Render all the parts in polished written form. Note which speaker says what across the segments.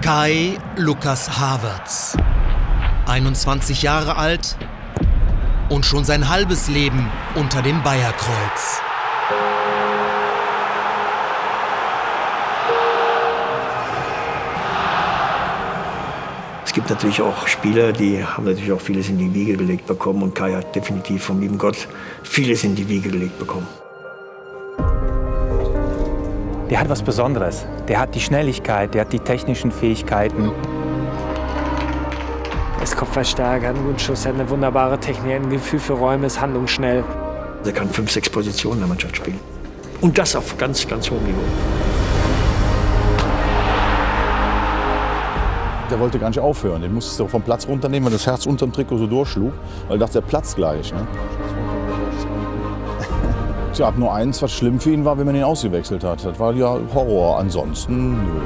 Speaker 1: Kai Lukas Havertz, 21 Jahre alt und schon sein halbes Leben unter dem Bayerkreuz.
Speaker 2: Es gibt natürlich auch Spieler, die haben natürlich auch vieles in die Wiege gelegt bekommen. Und Kai hat definitiv vom lieben Gott vieles in die Wiege gelegt bekommen.
Speaker 3: Der hat was Besonderes. Der hat die Schnelligkeit, der hat die technischen Fähigkeiten.
Speaker 4: Er ist kopfballstark, hat einen guten Schuss, hat eine wunderbare Technik, ein Gefühl für Räume, ist handlungsschnell.
Speaker 2: Er kann 5, 6 Positionen in der Mannschaft spielen. Und das auf ganz, ganz hohem Niveau.
Speaker 5: Der wollte gar nicht aufhören. Den musstest du vom Platz runternehmen, weil das Herz unterm Trikot so durchschlug. Weil er dachte, der platzt gleich. Ne? Tja, ab nur eins, was schlimm für ihn war, wenn man ihn ausgewechselt hat. Das war ja Horror. Ansonsten, nö.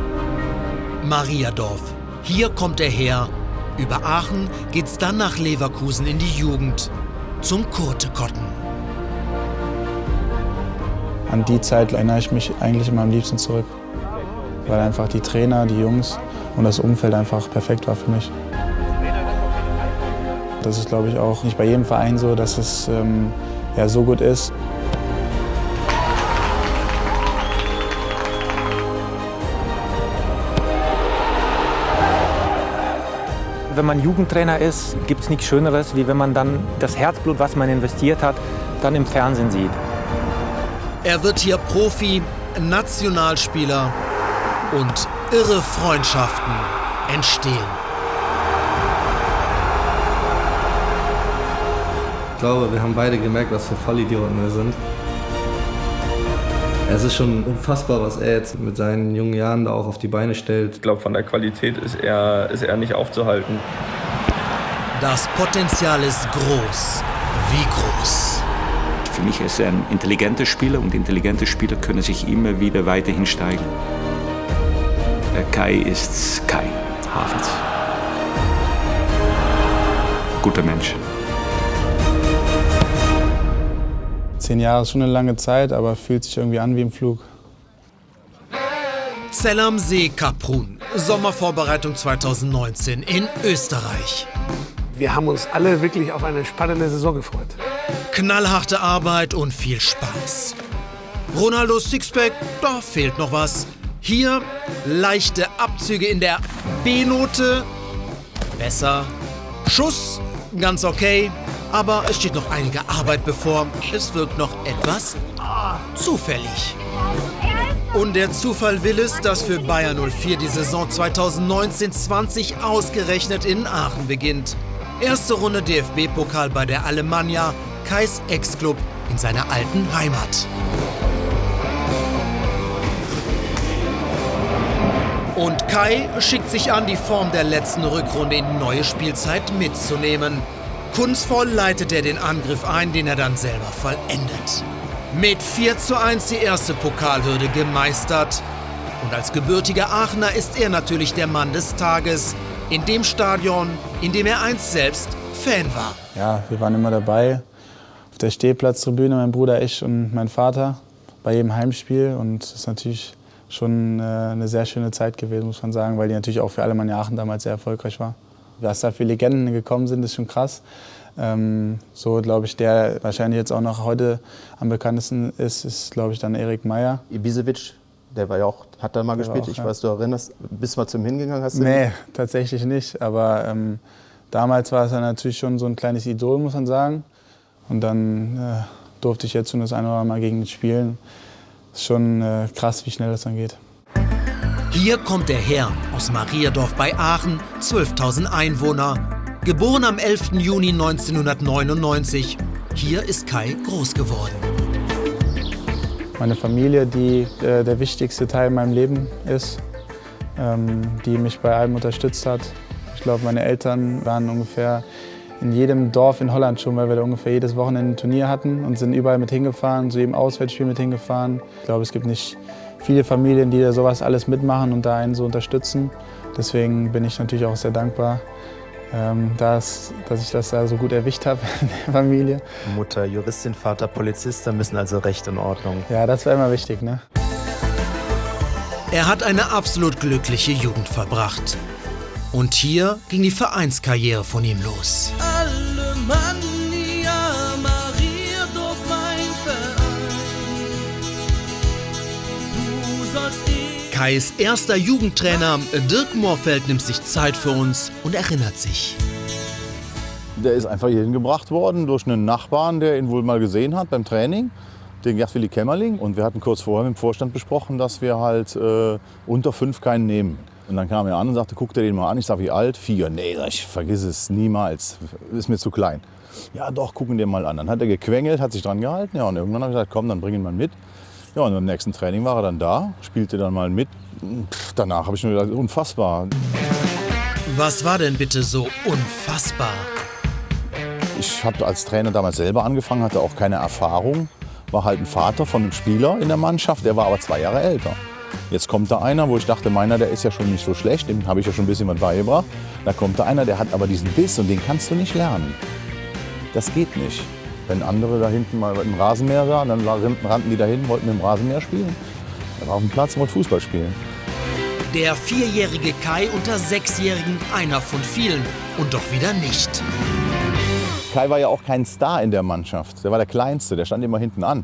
Speaker 1: Mariadorf. Hier kommt er her. Über Aachen geht's dann nach Leverkusen in die Jugend. Zum Kurtekotten.
Speaker 6: An die Zeit erinnere ich mich eigentlich immer am liebsten zurück. Weil einfach die Trainer, die Jungs und das Umfeld einfach perfekt war für mich. Das ist, glaube ich, auch nicht bei jedem Verein so, dass es ja, so gut ist.
Speaker 3: Wenn man Jugendtrainer ist, gibt es nichts Schöneres, wie wenn man dann das Herzblut, was man investiert hat, dann im Fernsehen sieht.
Speaker 1: Er wird hier Profi, Nationalspieler und irre Freundschaften entstehen.
Speaker 7: Ich glaube, wir haben beide gemerkt, was für Vollidioten wir sind. Es ist schon unfassbar, was er jetzt mit seinen jungen Jahren da auch auf die Beine stellt.
Speaker 8: Ich glaube, von der Qualität ist er nicht aufzuhalten.
Speaker 1: Das Potenzial ist groß. Wie groß?
Speaker 9: Für mich ist er ein intelligenter Spieler und intelligente Spieler können sich immer wieder weiterhin steigern. Der Kai ist Kai Havertz. Guter Mensch.
Speaker 6: 10 Jahre ist schon eine lange Zeit, aber fühlt sich irgendwie an wie im Flug.
Speaker 1: Zell am See Kaprun, Sommervorbereitung 2019 in Österreich.
Speaker 10: Wir haben uns alle wirklich auf eine spannende Saison gefreut.
Speaker 1: Knallharte Arbeit und viel Spaß. Ronaldos Sixpack, da fehlt noch was. Hier leichte Abzüge in der B-Note. Besser. Schuss, ganz okay. Aber es steht noch einige Arbeit bevor. Es wirkt noch etwas zufällig. Und der Zufall will es, dass für Bayer 04 die Saison 2019-20 ausgerechnet in Aachen beginnt. Erste Runde DFB-Pokal bei der Alemannia, Kais Ex-Club in seiner alten Heimat. Und Kai schickt sich an, die Form der letzten Rückrunde in die neue Spielzeit mitzunehmen. Kunstvoll leitet er den Angriff ein, den er dann selber vollendet. Mit 4:1 die erste Pokalhürde gemeistert. Und als gebürtiger Aachener ist er natürlich der Mann des Tages. In dem Stadion, in dem er einst selbst Fan war.
Speaker 6: Ja, wir waren immer dabei. Auf der Stehplatztribüne, mein Bruder, ich und mein Vater. Bei jedem Heimspiel. Und es ist natürlich schon eine sehr schöne Zeit gewesen, muss man sagen. Weil die natürlich auch für Alemannia Aachen damals sehr erfolgreich war. Was da für Legenden gekommen sind, ist schon krass. So, glaube ich, der wahrscheinlich jetzt auch noch heute am bekanntesten ist glaube ich, dann Erik Meyer.
Speaker 11: Ibisevic, der war ja auch, hat da mal gespielt. Auch, ich weiß, du erinnerst, bist du mal zu ihm hingegangen? Hast du
Speaker 6: nee, tatsächlich nicht. Aber damals war es dann natürlich schon so ein kleines Idol, muss man sagen. Und dann durfte ich jetzt schon das eine oder andere Mal gegen ihn spielen. Ist schon krass, wie schnell das dann geht.
Speaker 1: Hier kommt er her, aus Mariadorf bei Aachen, 12.000 Einwohner. Geboren am 11. Juni 1999. Hier ist Kai groß geworden.
Speaker 6: Meine Familie, die der wichtigste Teil in meinem Leben ist, die mich bei allem unterstützt hat. Ich glaube, meine Eltern waren ungefähr in jedem Dorf in Holland schon, weil wir da ungefähr jedes Wochenende ein Turnier hatten und sind überall mit hingefahren, zu jedem Auswärtsspiel mit hingefahren. Ich glaube, es gibt nicht viele Familien, die da sowas alles mitmachen und da einen so unterstützen. Deswegen bin ich natürlich auch sehr dankbar, dass ich das da so gut erwischt habe in der Familie.
Speaker 11: Mutter Juristin, Vater Polizist, da müssen also Recht und Ordnung.
Speaker 6: Ja, das war immer wichtig, ne?
Speaker 1: Er hat eine absolut glückliche Jugend verbracht. Und hier ging die Vereinskarriere von ihm los. Kais erster Jugendtrainer Dirk Moorfeld nimmt sich Zeit für uns und erinnert sich.
Speaker 5: Der ist einfach hierhin gebracht worden durch einen Nachbarn, der ihn wohl mal gesehen hat beim Training, den Gerd-Willi Kämmerling. Und wir hatten kurz vorher mit dem Vorstand besprochen, dass wir halt unter 5 keinen nehmen. Und dann kam er an und sagte, guck dir den mal an. Ich sag, wie alt? 4. Nee, ich vergiss es niemals, ist mir zu klein. Ja doch, gucken dir mal an. Dann hat er gequengelt, hat sich dran gehalten. Ja, und irgendwann habe ich gesagt, komm, dann bring ihn mal mit. Ja, und beim nächsten Training war er dann da, spielte dann mal mit. Danach habe ich nur gedacht, unfassbar.
Speaker 1: Was war denn bitte so unfassbar?
Speaker 5: Ich habe als Trainer damals selber angefangen, hatte auch keine Erfahrung. War halt ein Vater von einem Spieler in der Mannschaft, der war aber 2 Jahre älter. Jetzt kommt da einer, wo ich dachte, meiner, der ist ja schon nicht so schlecht, dem habe ich ja schon ein bisschen was beigebracht. Da kommt da einer, der hat aber diesen Biss und den kannst du nicht lernen. Das geht nicht. Wenn andere da hinten mal im Rasenmäher waren, dann rannten die dahin, wollten mit dem Rasenmäher spielen. Er war auf dem Platz und wollte Fußball spielen.
Speaker 1: Der 4-jährige Kai unter 6-Jährigen, einer von vielen und doch wieder nicht.
Speaker 5: Kai war ja auch kein Star in der Mannschaft. Der war der Kleinste, der stand immer hinten an.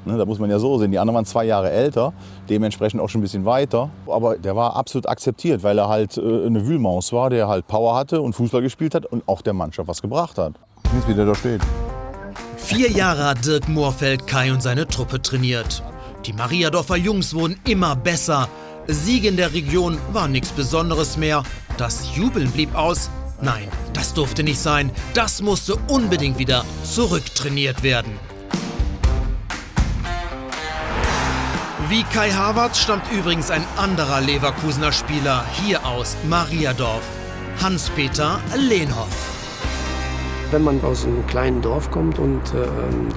Speaker 5: Ne, da muss man ja so sehen. Die anderen waren 2 Jahre älter, dementsprechend auch schon ein bisschen weiter. Aber der war absolut akzeptiert, weil er halt eine Wühlmaus war, der halt Power hatte und Fußball gespielt hat und auch der Mannschaft was gebracht hat. Jetzt, wie der da steht.
Speaker 1: 4 Jahre hat Dirk Moorfeld Kai und seine Truppe trainiert. Die Mariadorfer Jungs wurden immer besser. Siege in der Region waren nichts Besonderes mehr. Das Jubeln blieb aus. Nein, das durfte nicht sein. Das musste unbedingt wieder zurücktrainiert werden. Wie Kai Havertz stammt übrigens ein anderer Leverkusener Spieler hier aus Mariadorf. Hans-Peter Lehnhoff.
Speaker 10: Wenn man aus einem kleinen Dorf kommt und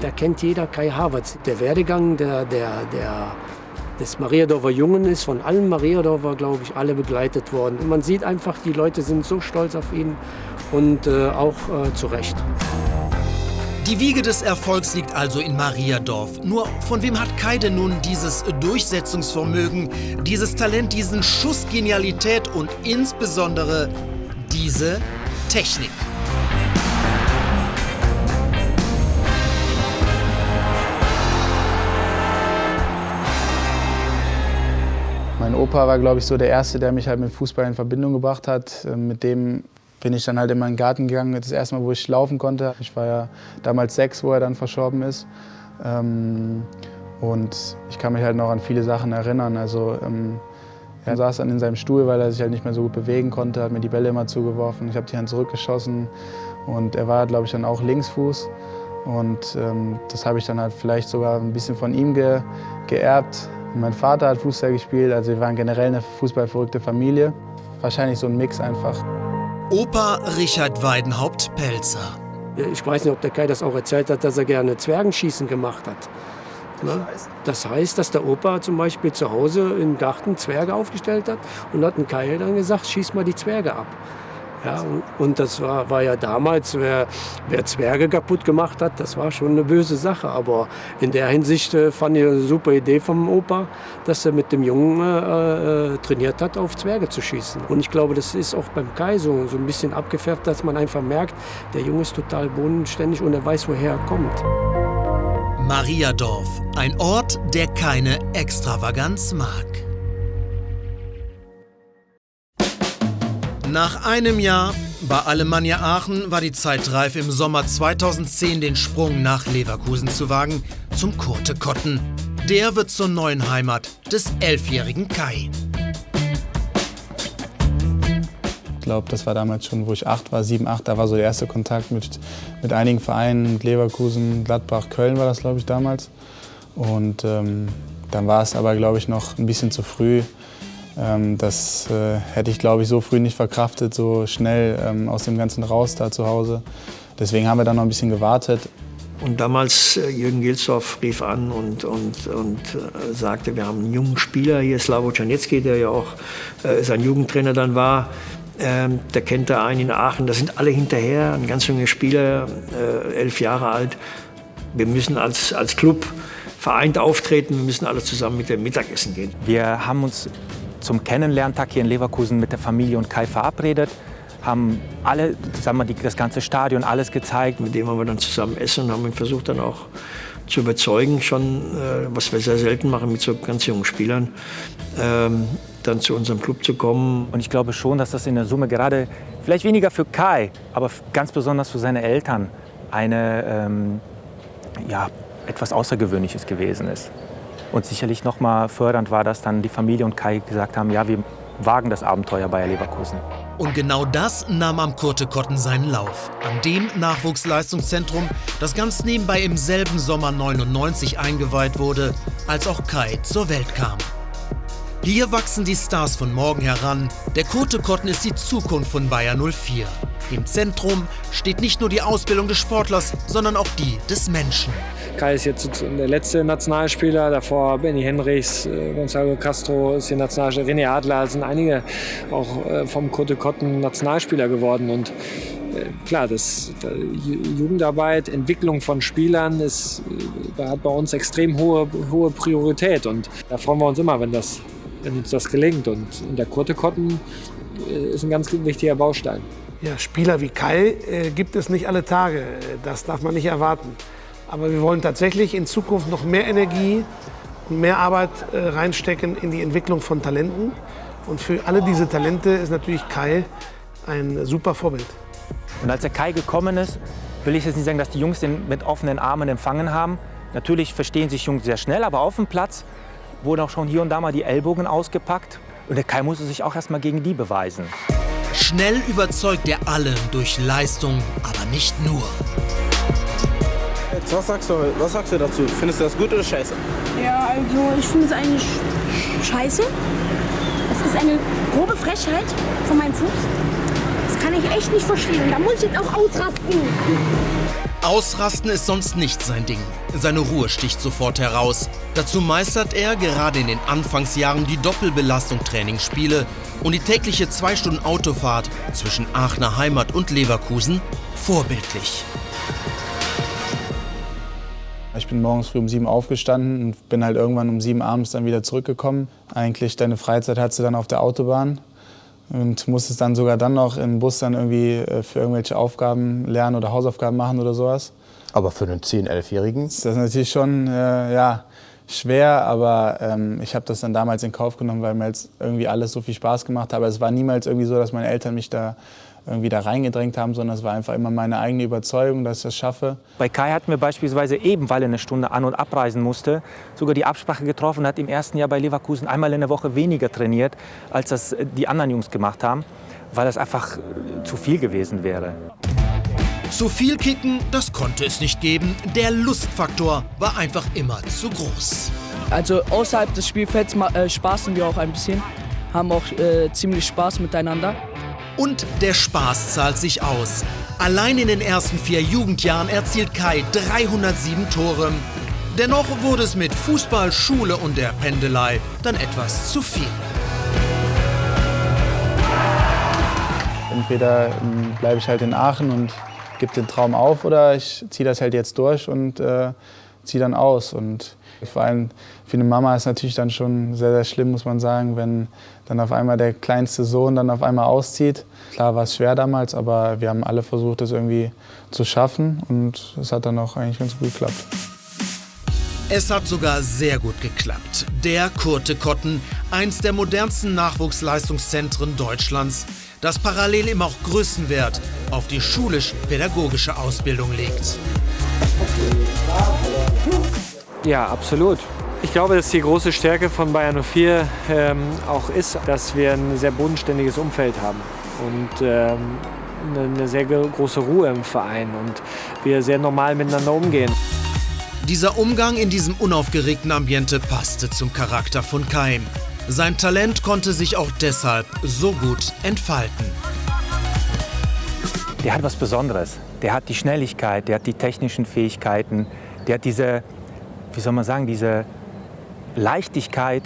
Speaker 10: da kennt jeder Kai Havertz. Der Werdegang des Mariadorfer Jungen ist von allen Mariadorfer, glaube ich, alle begleitet worden. Und man sieht einfach, die Leute sind so stolz auf ihn und auch zu Recht.
Speaker 1: Die Wiege des Erfolgs liegt also in Mariadorf. Nur von wem hat Kai denn nun dieses Durchsetzungsvermögen, dieses Talent, diesen Schuss Genialität und insbesondere diese Technik?
Speaker 6: Mein Opa war, glaube ich, so der Erste, der mich halt mit Fußball in Verbindung gebracht hat. Mit dem bin ich dann halt in meinen Garten gegangen, das erste Mal, wo ich laufen konnte. Ich war ja damals 6, wo er dann verstorben ist. Und ich kann mich halt noch an viele Sachen erinnern. Also er saß dann in seinem Stuhl, weil er sich halt nicht mehr so gut bewegen konnte, hat mir die Bälle immer zugeworfen. Ich habe die dann zurückgeschossen und er war, glaube ich, dann auch Linksfuß. Und das habe ich dann halt vielleicht sogar ein bisschen von ihm geerbt. Mein Vater hat Fußball gespielt, also wir waren generell eine fußballverrückte Familie. Wahrscheinlich so ein Mix einfach.
Speaker 1: Opa Richard Weidenhaupt-Pelzer.
Speaker 10: Ich weiß nicht, ob der Kai das auch erzählt hat, dass er gerne Zwergenschießen gemacht hat. Das heißt, dass der Opa zum Beispiel zu Hause im Garten Zwerge aufgestellt hat und hat ein Kai dann gesagt, schieß mal die Zwerge ab. Ja, und das war ja damals, wer Zwerge kaputt gemacht hat, das war schon eine böse Sache. Aber in der Hinsicht fand ich eine super Idee vom Opa, dass er mit dem Jungen trainiert hat, auf Zwerge zu schießen. Und ich glaube, das ist auch beim Kai so ein bisschen abgefärbt, dass man einfach merkt, der Junge ist total bodenständig und er weiß, woher er kommt.
Speaker 1: Mariadorf, ein Ort, der keine Extravaganz mag. Nach einem Jahr bei Alemannia Aachen war die Zeit reif, im Sommer 2010 den Sprung nach Leverkusen zu wagen, zum Kurte Kotten. Der wird zur neuen Heimat des 11-jährigen Kai.
Speaker 6: Ich glaube, das war damals schon, wo ich 8 war, 7, 8, da war so der erste Kontakt mit einigen Vereinen, mit Leverkusen, Gladbach, Köln war das, glaube ich, damals. Und dann war es aber, glaube ich, noch ein bisschen zu früh. Das hätte ich, glaube ich, so früh nicht verkraftet, so schnell aus dem Ganzen raus da zu Hause. Deswegen haben wir dann noch ein bisschen gewartet.
Speaker 2: Und damals Jürgen Gilsdorf rief an und sagte, wir haben einen jungen Spieler hier, Slavo Czarniecki, der ja auch sein Jugendtrainer dann war. Der kennt da einen in Aachen, da sind alle hinterher, ein ganz junger Spieler, 11 Jahre alt. Wir müssen als Club vereint auftreten. Wir müssen alle zusammen mit dem Mittagessen gehen.
Speaker 3: Wir haben uns zum Kennenlerntag hier in Leverkusen mit der Familie und Kai verabredet, haben alle, sagen wir, das ganze Stadion, alles gezeigt.
Speaker 2: Mit dem haben wir dann zusammen essen und haben ihn versucht dann auch zu überzeugen, schon, was wir sehr selten machen mit so ganz jungen Spielern, dann zu unserem Club zu kommen.
Speaker 3: Und ich glaube schon, dass das in der Summe gerade, vielleicht weniger für Kai, aber ganz besonders für seine Eltern, etwas Außergewöhnliches gewesen ist. Und sicherlich noch mal fördernd war, dass dann die Familie und Kai gesagt haben, ja, wir wagen das Abenteuer Bayer Leverkusen.
Speaker 1: Und genau das nahm am Kurtekotten seinen Lauf. An dem Nachwuchsleistungszentrum, das ganz nebenbei im selben Sommer 99 eingeweiht wurde, als auch Kai zur Welt kam. Hier wachsen die Stars von morgen heran. Der Kurtekotten ist die Zukunft von Bayer 04. Im Zentrum steht nicht nur die Ausbildung des Sportlers, sondern auch die des Menschen.
Speaker 4: Kai ist jetzt der letzte Nationalspieler, davor Benny Henrichs, Gonzalo Castro ist hier Nationalspieler, René Adler, sind einige auch vom Kurtekotten Nationalspieler geworden. Und klar, Jugendarbeit, Entwicklung von Spielern hat bei uns extrem hohe Priorität. Und da freuen wir uns immer, wenn uns das gelingt. Und der Kurtekotten ist ein ganz wichtiger Baustein.
Speaker 12: Ja, Spieler wie Kai gibt es nicht alle Tage. Das darf man nicht erwarten. Aber wir wollen tatsächlich in Zukunft noch mehr Energie und mehr Arbeit reinstecken in die Entwicklung von Talenten. Und für alle diese Talente ist natürlich Kai ein super Vorbild.
Speaker 3: Und als der Kai gekommen ist, will ich jetzt nicht sagen, dass die Jungs den mit offenen Armen empfangen haben. Natürlich verstehen sich Jungs sehr schnell, aber auf dem Platz wurden auch schon hier und da mal die Ellbogen ausgepackt. Und der Kai musste sich auch erst mal gegen die beweisen.
Speaker 1: Schnell überzeugt er alle durch Leistung, aber nicht nur.
Speaker 13: Was sagst du dazu? Findest du das gut oder scheiße?
Speaker 14: Ja, also ich finde es eigentlich scheiße. Das ist eine grobe Frechheit von meinem Fuß. Das kann ich echt nicht verstehen. Da muss ich jetzt auch ausrasten.
Speaker 1: Ausrasten ist sonst nicht sein Ding. Seine Ruhe sticht sofort heraus. Dazu meistert er gerade in den Anfangsjahren die Doppelbelastung Trainingsspiele und die tägliche 2 Stunden Autofahrt zwischen Aachener Heimat und Leverkusen vorbildlich.
Speaker 6: Ich bin morgens früh um 7 aufgestanden und bin halt irgendwann um 7 abends dann wieder zurückgekommen. Eigentlich deine Freizeit hattest du dann auf der Autobahn und musstest dann sogar dann noch im Bus dann irgendwie für irgendwelche Aufgaben lernen oder Hausaufgaben machen oder sowas.
Speaker 11: Aber für einen 10-, 11-Jährigen?
Speaker 6: Das ist natürlich schon schwer, aber ich habe das dann damals in Kauf genommen, weil mir jetzt irgendwie alles so viel Spaß gemacht hat. Aber es war niemals irgendwie so, dass meine Eltern mich da irgendwie da reingedrängt haben, sondern es war einfach immer meine eigene Überzeugung, dass ich das schaffe.
Speaker 3: Bei Kai hatten wir beispielsweise eben, weil er eine Stunde an- und abreisen musste, sogar die Absprache getroffen und hat im ersten Jahr bei Leverkusen einmal in der Woche weniger trainiert, als das die anderen Jungs gemacht haben, weil das einfach zu viel gewesen wäre.
Speaker 1: Zu viel Kicken, das konnte es nicht geben. Der Lustfaktor war einfach immer zu groß.
Speaker 15: Also außerhalb des Spielfelds spaßen wir auch ein bisschen, haben auch ziemlich Spaß miteinander.
Speaker 1: Und der Spaß zahlt sich aus. Allein in den ersten 4 Jugendjahren erzielt Kai 307 Tore. Dennoch wurde es mit Fußball, Schule und der Pendelei dann etwas zu viel.
Speaker 6: Entweder bleibe ich halt in Aachen und gebe den Traum auf oder ich ziehe das halt jetzt durch und ziehe dann aus. Und vor allem für eine Mama ist natürlich dann schon sehr, sehr schlimm, muss man sagen, wenn dann auf einmal der kleinste Sohn dann auf einmal auszieht. Klar war es schwer damals, aber wir haben alle versucht, das irgendwie zu schaffen und es hat dann auch eigentlich ganz gut geklappt.
Speaker 1: Es hat sogar sehr gut geklappt. Der Kurtekotten, eins der modernsten Nachwuchsleistungszentren Deutschlands, das parallel immer auch größten Wert auf die schulisch-pädagogische Ausbildung legt.
Speaker 4: Ja, absolut. Ich glaube, dass die große Stärke von Bayer 04 auch ist, dass wir ein sehr bodenständiges Umfeld haben und eine sehr große Ruhe im Verein und wir sehr normal miteinander umgehen.
Speaker 1: Dieser Umgang in diesem unaufgeregten Ambiente passte zum Charakter von Kai. Sein Talent konnte sich auch deshalb so gut entfalten.
Speaker 3: Der hat was Besonderes. Der hat die Schnelligkeit, der hat die technischen Fähigkeiten, der hat diese, wie soll man sagen, diese Leichtigkeit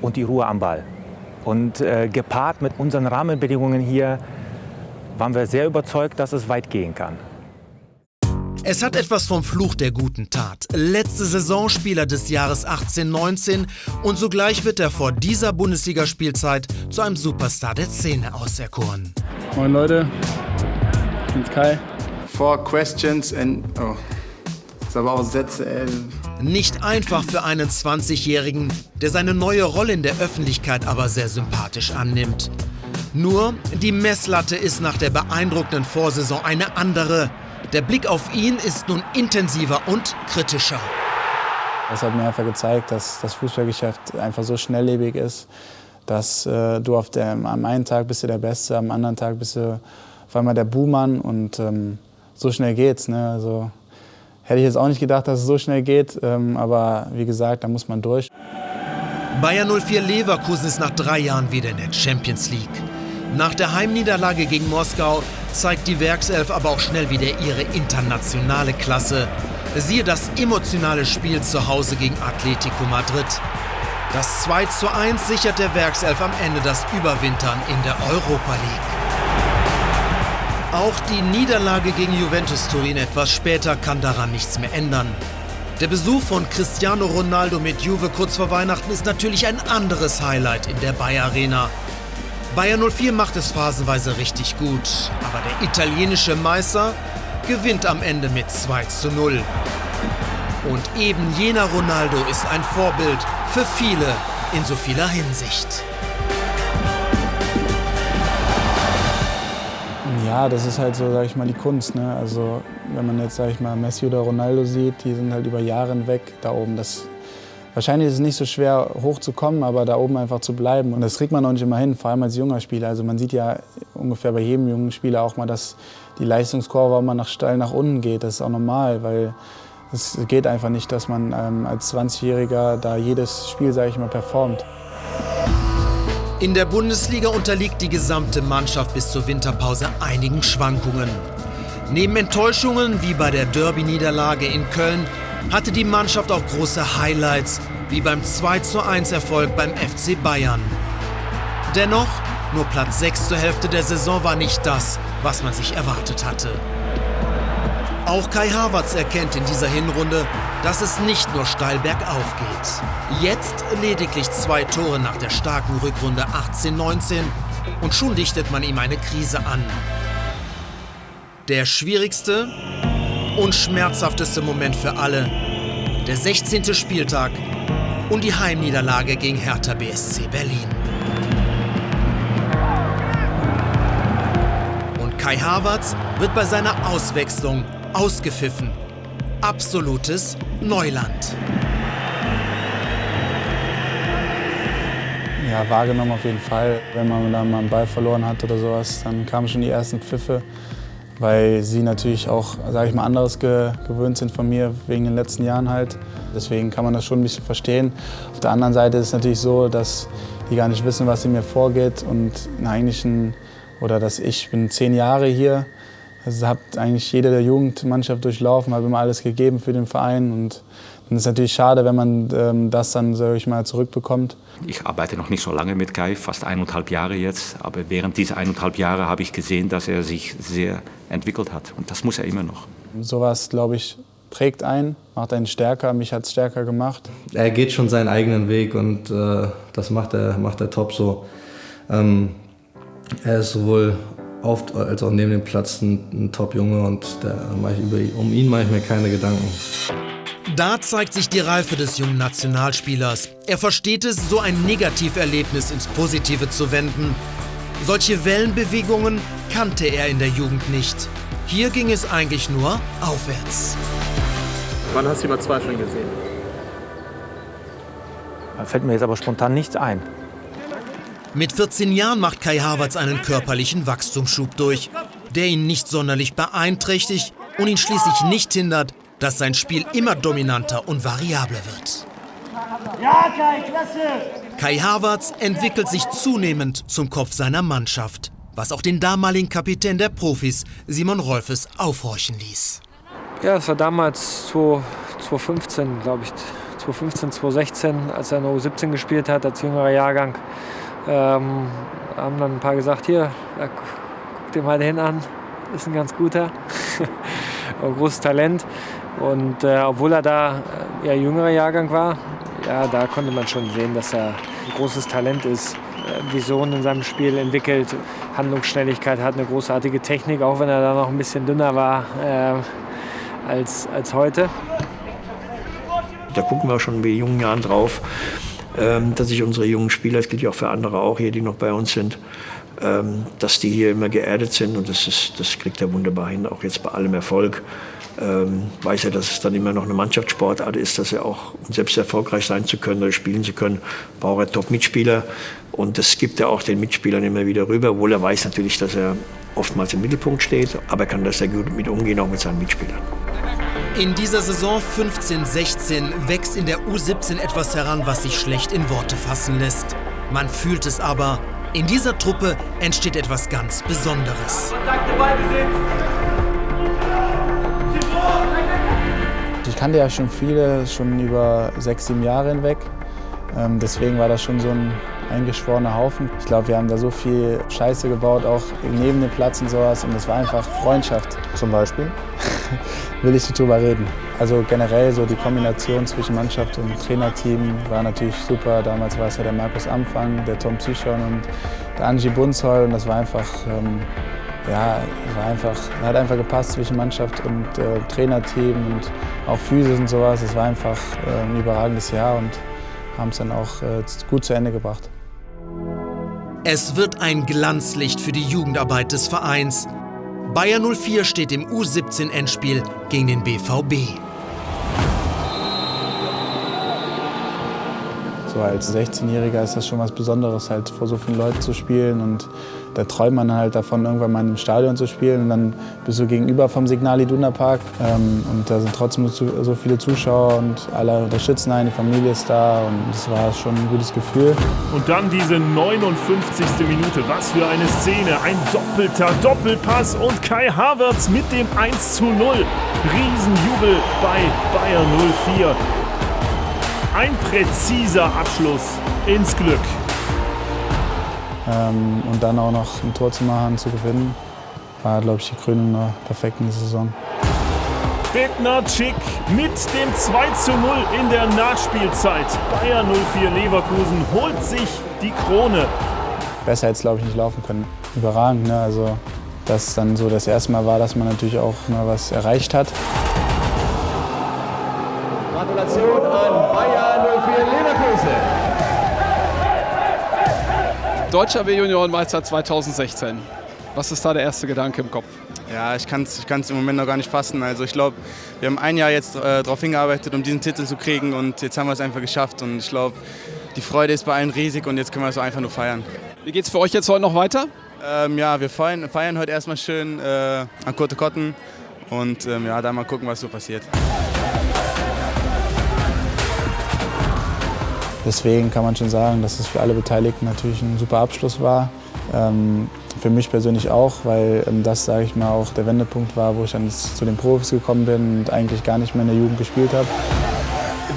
Speaker 3: und die Ruhe am Ball. Und gepaart mit unseren Rahmenbedingungen hier waren wir sehr überzeugt, dass es weit gehen kann.
Speaker 1: Es hat etwas vom Fluch der guten Tat. Letzte Saison Spieler des Jahres 18/19 und sogleich wird er vor dieser Bundesligaspielzeit zu einem Superstar der Szene auserkoren.
Speaker 6: Moin Leute, ich bin's Kai.
Speaker 13: 4 questions and... Oh, das ist aber auch Sätze, ey.
Speaker 1: Nicht einfach für einen 20-Jährigen, der seine neue Rolle in der Öffentlichkeit aber sehr sympathisch annimmt. Nur, die Messlatte ist nach der beeindruckenden Vorsaison eine andere. Der Blick auf ihn ist nun intensiver und kritischer.
Speaker 6: Das hat mir einfach gezeigt, dass das Fußballgeschäft einfach so schnelllebig ist, dass du am einen Tag bist du der Beste, am anderen Tag bist du auf einmal der Buhmann und so schnell geht's. Ne? Also, hätte ich jetzt auch nicht gedacht, dass es so schnell geht, aber wie gesagt, da muss man durch.
Speaker 1: Bayer 04 Leverkusen ist nach 3 Jahren wieder in der Champions League. Nach der Heimniederlage gegen Moskau zeigt die Werkself aber auch schnell wieder ihre internationale Klasse. Siehe das emotionale Spiel zu Hause gegen Atletico Madrid. Das 2:1 sichert der Werkself am Ende das Überwintern in der Europa League. Auch die Niederlage gegen Juventus Turin etwas später kann daran nichts mehr ändern. Der Besuch von Cristiano Ronaldo mit Juve kurz vor Weihnachten ist natürlich ein anderes Highlight in der Bayer Arena. Bayer 04 macht es phasenweise richtig gut, aber der italienische Meister gewinnt am Ende mit 2:0. Und eben jener Ronaldo ist ein Vorbild für viele in so vieler Hinsicht.
Speaker 6: Ja, das ist halt so, sag ich mal, die Kunst. Ne? Also wenn man jetzt, sag ich mal, Messi oder Ronaldo sieht, die sind halt über Jahre hinweg da oben. Wahrscheinlich ist es nicht so schwer, hochzukommen, aber da oben einfach zu bleiben. Und das kriegt man auch nicht immer hin, vor allem als junger Spieler. Also man sieht ja ungefähr bei jedem jungen Spieler auch mal, dass die Leistungskurve auch mal steil nach unten geht. Das ist auch normal, weil es geht einfach nicht, dass man als 20-Jähriger da jedes Spiel, sag ich mal, performt.
Speaker 1: In der Bundesliga unterliegt die gesamte Mannschaft bis zur Winterpause einigen Schwankungen. Neben Enttäuschungen wie bei der Derby-Niederlage in Köln hatte die Mannschaft auch große Highlights, wie beim 2:1 Erfolg beim FC Bayern. Dennoch, nur Platz 6 zur Hälfte der Saison war nicht das, was man sich erwartet hatte. Auch Kai Havertz erkennt in dieser Hinrunde, dass es nicht nur steil bergauf geht. Jetzt lediglich 2 Tore nach der starken Rückrunde 18/19 und schon dichtet man ihm eine Krise an. Der schwierigste und schmerzhafteste Moment für alle, der 16. Spieltag und die Heimniederlage gegen Hertha BSC Berlin. Und Kai Havertz wird bei seiner Auswechslung ausgepfiffen. Absolutes Neuland.
Speaker 6: Ja, wahrgenommen auf jeden Fall. Wenn man dann mal einen Ball verloren hat oder sowas, dann kamen schon die ersten Pfiffe, weil sie natürlich auch, sage ich mal, anderes gewöhnt sind von mir, wegen den letzten Jahren halt. Deswegen kann man das schon ein bisschen verstehen. Auf der anderen Seite ist es natürlich so, dass die gar nicht wissen, was in mir vorgeht und dass ich bin 10 Jahre hier. Also habe eigentlich jede der Jugendmannschaft durchlaufen, habe immer alles gegeben für den Verein und dann ist es natürlich schade, wenn man das dann, sag ich mal, zurückbekommt.
Speaker 9: Ich arbeite noch nicht so lange mit Kai, fast 1,5 Jahre jetzt, aber während dieser 1,5 Jahre habe ich gesehen, dass er sich sehr entwickelt hat und das muss er immer noch.
Speaker 6: Sowas, glaube ich, prägt einen, macht einen stärker, mich hat es stärker gemacht.
Speaker 7: Er geht schon seinen eigenen Weg und das macht er top so. Er ist sowohl auf als auch neben dem Platz ein Top-Junge und um ihn mache ich mir keine Gedanken.
Speaker 1: Da zeigt sich die Reife des jungen Nationalspielers. Er versteht es, so ein Negativerlebnis ins Positive zu wenden. Solche Wellenbewegungen kannte er in der Jugend nicht. Hier ging es eigentlich nur aufwärts.
Speaker 16: Wann hast du ihn mal zweifeln gesehen?
Speaker 3: Da fällt mir jetzt aber spontan nichts ein.
Speaker 1: Mit 14 Jahren macht Kai Havertz einen körperlichen Wachstumsschub durch, der ihn nicht sonderlich beeinträchtigt und ihn schließlich nicht hindert, dass sein Spiel immer dominanter und variabler wird.
Speaker 17: Ja, Kai, klasse!
Speaker 1: Kai Havertz entwickelt sich zunehmend zum Kopf seiner Mannschaft, was auch den damaligen Kapitän der Profis, Simon Rolfes, aufhorchen ließ.
Speaker 4: Ja, es war damals 2015, glaube ich, 2015, 2016, als er in der U17 gespielt hat, als jüngerer Jahrgang. Haben dann ein paar gesagt, hier, guck dir mal den an, ist ein ganz guter. großes Talent. Und obwohl er da ja jüngerer Jahrgang war, ja, da konnte man schon sehen, dass er ein großes Talent ist. Vision in seinem Spiel entwickelt, Handlungsschnelligkeit hat, eine großartige Technik, auch wenn er da noch ein bisschen dünner war als heute.
Speaker 2: Da gucken wir auch schon in jungen Jahren drauf, dass sich unsere jungen Spieler, das gilt ja auch für andere auch hier, die noch bei uns sind, dass die hier immer geerdet sind und das kriegt er wunderbar hin, auch jetzt bei allem Erfolg. Weiß er, dass es dann immer noch eine Mannschaftssportart ist, dass er auch, um selbst erfolgreich sein zu können oder spielen zu können, braucht er Top-Mitspieler. Und das gibt er auch den Mitspielern immer wieder rüber, obwohl er weiß natürlich, dass er oftmals im Mittelpunkt steht, aber er kann da sehr gut mit umgehen, auch mit seinen Mitspielern.
Speaker 1: In dieser Saison 15/16 wächst in der U17 etwas heran, was sich schlecht in Worte fassen lässt. Man fühlt es aber, in dieser Truppe entsteht etwas ganz Besonderes.
Speaker 6: Ich kannte ja schon viele, schon über 6, 7 Jahre hinweg. Deswegen war das schon so ein eingeschworener Haufen. Ich glaube, wir haben da so viel Scheiße gebaut, auch neben dem Platz und sowas. Und das war einfach Freundschaft.
Speaker 11: Zum Beispiel?
Speaker 6: Will ich nicht drüber reden. Also generell so die Kombination zwischen Mannschaft und Trainerteam war natürlich super. Damals war es ja der Markus Amfang, der Tom Psychon und der Angie Bunzol. Und das war einfach... hat einfach gepasst zwischen Mannschaft und Trainerteam und auch Physis und sowas. Es war einfach ein überragendes Jahr und haben es dann auch gut zu Ende gebracht.
Speaker 1: Es wird ein Glanzlicht für die Jugendarbeit des Vereins. Bayer 04 steht im U17-Endspiel gegen den BVB.
Speaker 6: So als 16-Jähriger ist das schon was Besonderes, halt vor so vielen Leuten zu spielen. Und da träumt man halt davon, irgendwann mal im Stadion zu spielen. Und dann bist du gegenüber vom Signal Iduna Park. Und da sind trotzdem so viele Zuschauer und alle unterstützen einen, die Familie ist da. Und das war schon ein gutes Gefühl.
Speaker 18: Und dann diese 59. Minute. Was für eine Szene. Ein doppelter Doppelpass und Kai Havertz mit dem 1:0. Riesenjubel bei Bayer 04. Ein präziser Abschluss ins Glück.
Speaker 6: Und dann auch noch ein Tor zu machen, zu gewinnen, war, glaube ich, die Krönung einer perfekten Saison.
Speaker 18: Bednarczyk mit dem 2:0 in der Nachspielzeit. Bayer 04 Leverkusen holt sich die Krone.
Speaker 6: Besser hätte es, glaube ich, nicht laufen können. Überragend, ne? Also, dass dann so das erste Mal war, dass man natürlich auch mal was erreicht hat.
Speaker 19: Gratulation an Bayer 04 Leverkusen.
Speaker 16: Deutscher B-Juniorenmeister 2016. Was ist da der erste Gedanke im Kopf?
Speaker 13: Ja, ich kann's im Moment noch gar nicht fassen. Also ich glaube, wir haben ein Jahr jetzt darauf hingearbeitet, um diesen Titel zu kriegen und jetzt haben wir es einfach geschafft. Und ich glaube, die Freude ist bei allen riesig und jetzt können wir es einfach nur feiern.
Speaker 16: Wie geht's für euch jetzt heute noch weiter?
Speaker 13: Ja, wir feiern heute erstmal schön an Kotten und ja, dann mal gucken, was so passiert.
Speaker 6: Deswegen kann man schon sagen, dass es für alle Beteiligten natürlich ein super Abschluss war. Für mich persönlich auch, weil das, sage ich mal, auch der Wendepunkt war, wo ich dann zu den Profis gekommen bin und eigentlich gar nicht mehr in der Jugend gespielt habe.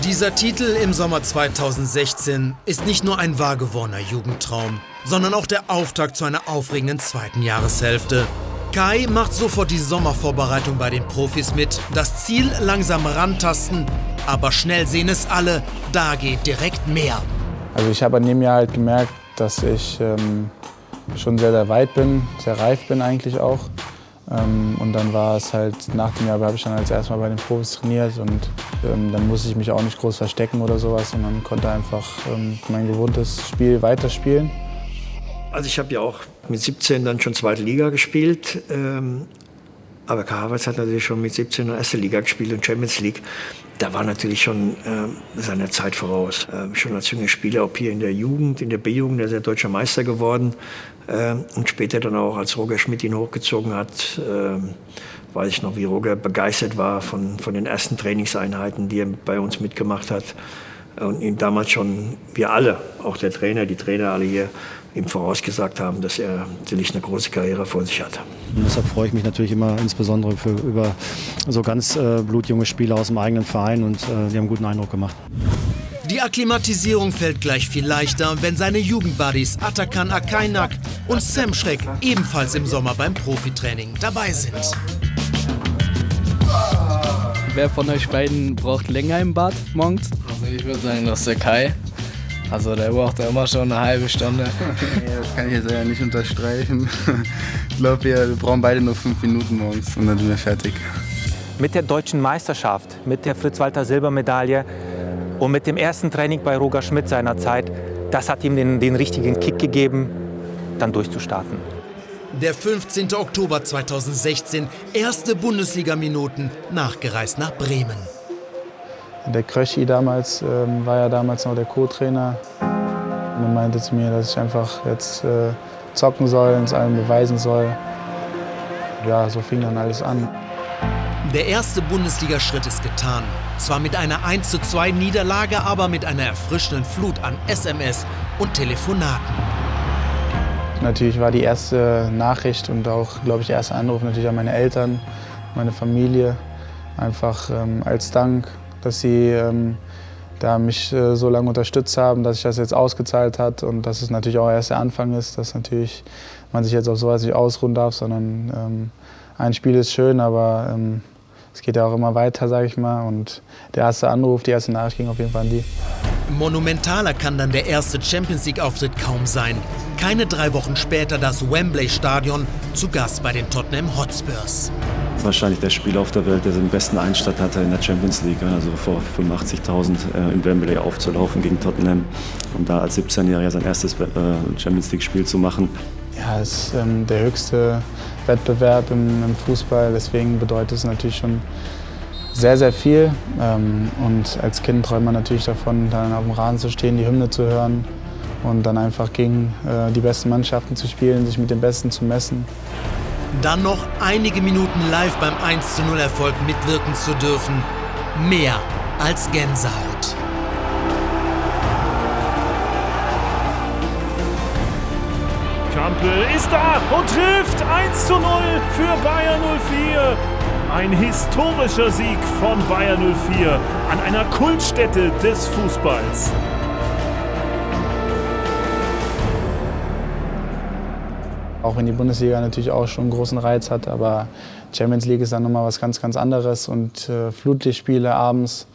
Speaker 1: Dieser Titel im Sommer 2016 ist nicht nur ein wahrgewordener Jugendtraum, sondern auch der Auftakt zu einer aufregenden zweiten Jahreshälfte. Kai macht sofort die Sommervorbereitung bei den Profis mit. Das Ziel langsam rantasten, aber schnell sehen es alle, da geht direkt mehr.
Speaker 6: Also ich habe an dem Jahr halt gemerkt, dass ich schon sehr, sehr weit bin, sehr reif bin eigentlich auch. Und dann war es halt, nach dem Jahr habe ich dann als erstes Mal bei den Profis trainiert und dann musste ich mich auch nicht groß verstecken oder sowas, sondern konnte einfach mein gewohntes Spiel weiterspielen.
Speaker 2: Also ich habe ja auch mit 17 dann schon zweite Liga gespielt, aber Kai Havertz hat natürlich schon mit 17 in der ersten Liga gespielt und Champions League. Da war natürlich schon seiner Zeit voraus. Schon als junger Spieler, auch hier in der Jugend, in der B-Jugend, der ist ja deutscher Meister geworden. Und später dann auch, als Roger Schmidt ihn hochgezogen hat, weiß ich noch, wie Roger begeistert war von den ersten Trainingseinheiten, die er bei uns mitgemacht hat. Und ihm damals schon, wir alle, auch der Trainer, die Trainer alle hier, ihm vorausgesagt haben, dass er sicherlich eine große Karriere vor sich hat.
Speaker 20: Und deshalb freue ich mich natürlich immer insbesondere über so ganz blutjunge Spieler aus dem eigenen Verein und die haben einen guten Eindruck gemacht.
Speaker 1: Die Akklimatisierung fällt gleich viel leichter, wenn seine Jugendbuddies Atakan Akainak und Sam Schreck ebenfalls im Sommer beim Profitraining dabei sind.
Speaker 21: Wer von euch beiden braucht länger im Bad morgens?
Speaker 22: Also ich würde sagen, das ist der Kai. Also der braucht ja immer schon eine halbe Stunde.
Speaker 23: Nee, das kann ich jetzt ja nicht unterstreichen. Ich glaube, wir brauchen beide nur 5 Minuten morgens und dann sind wir fertig.
Speaker 3: Mit der deutschen Meisterschaft, mit der Fritz-Walter-Silbermedaille und mit dem ersten Training bei Roger Schmidt seiner Zeit, das hat ihm den richtigen Kick gegeben, dann durchzustarten.
Speaker 1: Der 15. Oktober 2016, erste Bundesliga-Minuten, nachgereist nach Bremen.
Speaker 6: Der Kröschi damals war ja damals noch der Co-Trainer. Und er meinte zu mir, dass ich einfach jetzt zocken soll, uns allen beweisen soll. Ja, so fing dann alles an.
Speaker 1: Der erste Bundesliga-Schritt ist getan. Zwar mit einer 1:2 Niederlage, aber mit einer erfrischenden Flut an SMS und Telefonaten.
Speaker 6: Natürlich war die erste Nachricht und auch, glaube ich, der erste Anruf natürlich an meine Eltern, meine Familie. Einfach als Dank, dass sie da mich so lange unterstützt haben, dass sich das jetzt ausgezahlt hat und dass es natürlich auch erst der Anfang ist, dass natürlich man sich jetzt auf sowas nicht ausruhen darf, sondern ein Spiel ist schön, aber es geht ja auch immer weiter, sage ich mal. Und der erste Anruf, die erste Nachricht ging auf jeden Fall an die.
Speaker 1: Monumentaler kann dann der erste Champions-League-Auftritt kaum sein. Keine 3 Wochen später das Wembley-Stadion zu Gast bei den Tottenham Hotspurs.
Speaker 24: Wahrscheinlich der Spieler auf der Welt, der den besten Einstand hatte in der Champions League. Also vor 85.000 im Wembley aufzulaufen gegen Tottenham. Und da als 17-Jähriger sein erstes Champions League-Spiel zu machen.
Speaker 6: Ja, es ist der höchste Wettbewerb im Fußball. Deswegen bedeutet es natürlich schon sehr, sehr viel. Und als Kind träumt man natürlich davon, dann auf dem Rasen zu stehen, die Hymne zu hören und dann einfach gegen die besten Mannschaften zu spielen, sich mit den Besten zu messen.
Speaker 1: Dann noch einige Minuten live beim 1:0-Erfolg mitwirken zu dürfen. Mehr als Gänsehaut.
Speaker 18: Kampel ist da und trifft 1:0 für Bayer 04. Ein historischer Sieg von Bayer 04 an einer Kultstätte des Fußballs.
Speaker 6: Auch wenn die Bundesliga natürlich auch schon einen großen Reiz hat, aber Champions League ist dann nochmal was ganz, ganz anderes. Und Flutlichtspiele abends,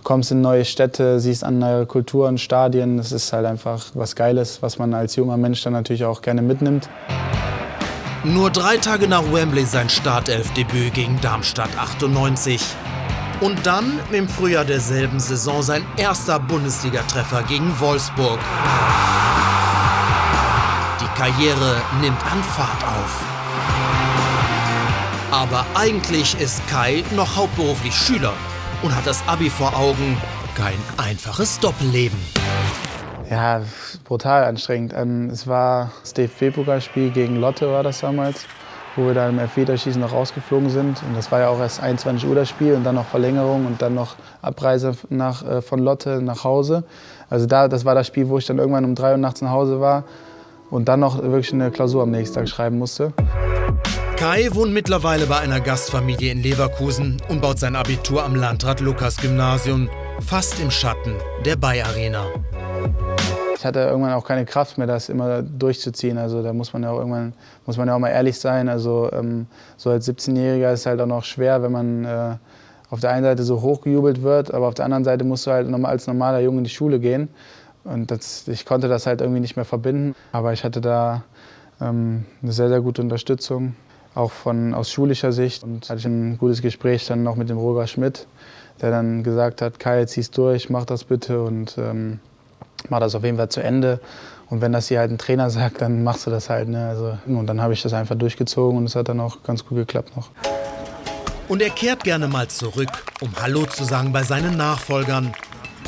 Speaker 6: kommst in neue Städte, siehst andere Kulturen, Stadien. Das ist halt einfach was Geiles, was man als junger Mensch dann natürlich auch gerne mitnimmt.
Speaker 1: Nur 3 Tage nach Wembley sein Startelfdebüt gegen Darmstadt 98. Und dann im Frühjahr derselben Saison sein erster Bundesligatreffer gegen Wolfsburg. Die Karriere nimmt an Fahrt auf. Aber eigentlich ist Kai noch hauptberuflich Schüler und hat das Abi vor Augen. Kein einfaches Doppelleben.
Speaker 6: Ja, brutal anstrengend. Es war das DFB-Pokalspiel gegen Lotte war das damals, wo wir da im Elfmeterschießen noch rausgeflogen sind. Und das war ja auch erst 21 Uhr das Spiel und dann noch Verlängerung und dann noch Abreise von Lotte nach Hause. Also das war das Spiel, wo ich dann irgendwann um 3 Uhr nachts nach Hause war und dann noch wirklich eine Klausur am nächsten Tag schreiben musste.
Speaker 1: Kai wohnt mittlerweile bei einer Gastfamilie in Leverkusen und baut sein Abitur am Landrat-Lukas-Gymnasium, fast im Schatten der Bay-Arena.
Speaker 6: Ich hatte irgendwann auch keine Kraft mehr, das immer durchzuziehen. Also da muss man ja auch mal ehrlich sein. Also so als 17-Jähriger ist es halt auch noch schwer, wenn man auf der einen Seite so hochgejubelt wird, aber auf der anderen Seite musst du halt als normaler Junge in die Schule gehen. Und ich konnte das halt irgendwie nicht mehr verbinden. Aber ich hatte da eine sehr, sehr gute Unterstützung, auch aus schulischer Sicht. Und hatte ich ein gutes Gespräch dann noch mit dem Roger Schmidt, der dann gesagt hat, Kai, zieh's durch, mach das bitte und mach das auf jeden Fall zu Ende. Und wenn das hier halt ein Trainer sagt, dann machst du das halt. Ne? Also, und dann habe ich das einfach durchgezogen und es hat dann auch ganz gut geklappt noch.
Speaker 1: Und er kehrt gerne mal zurück, um Hallo zu sagen bei seinen Nachfolgern.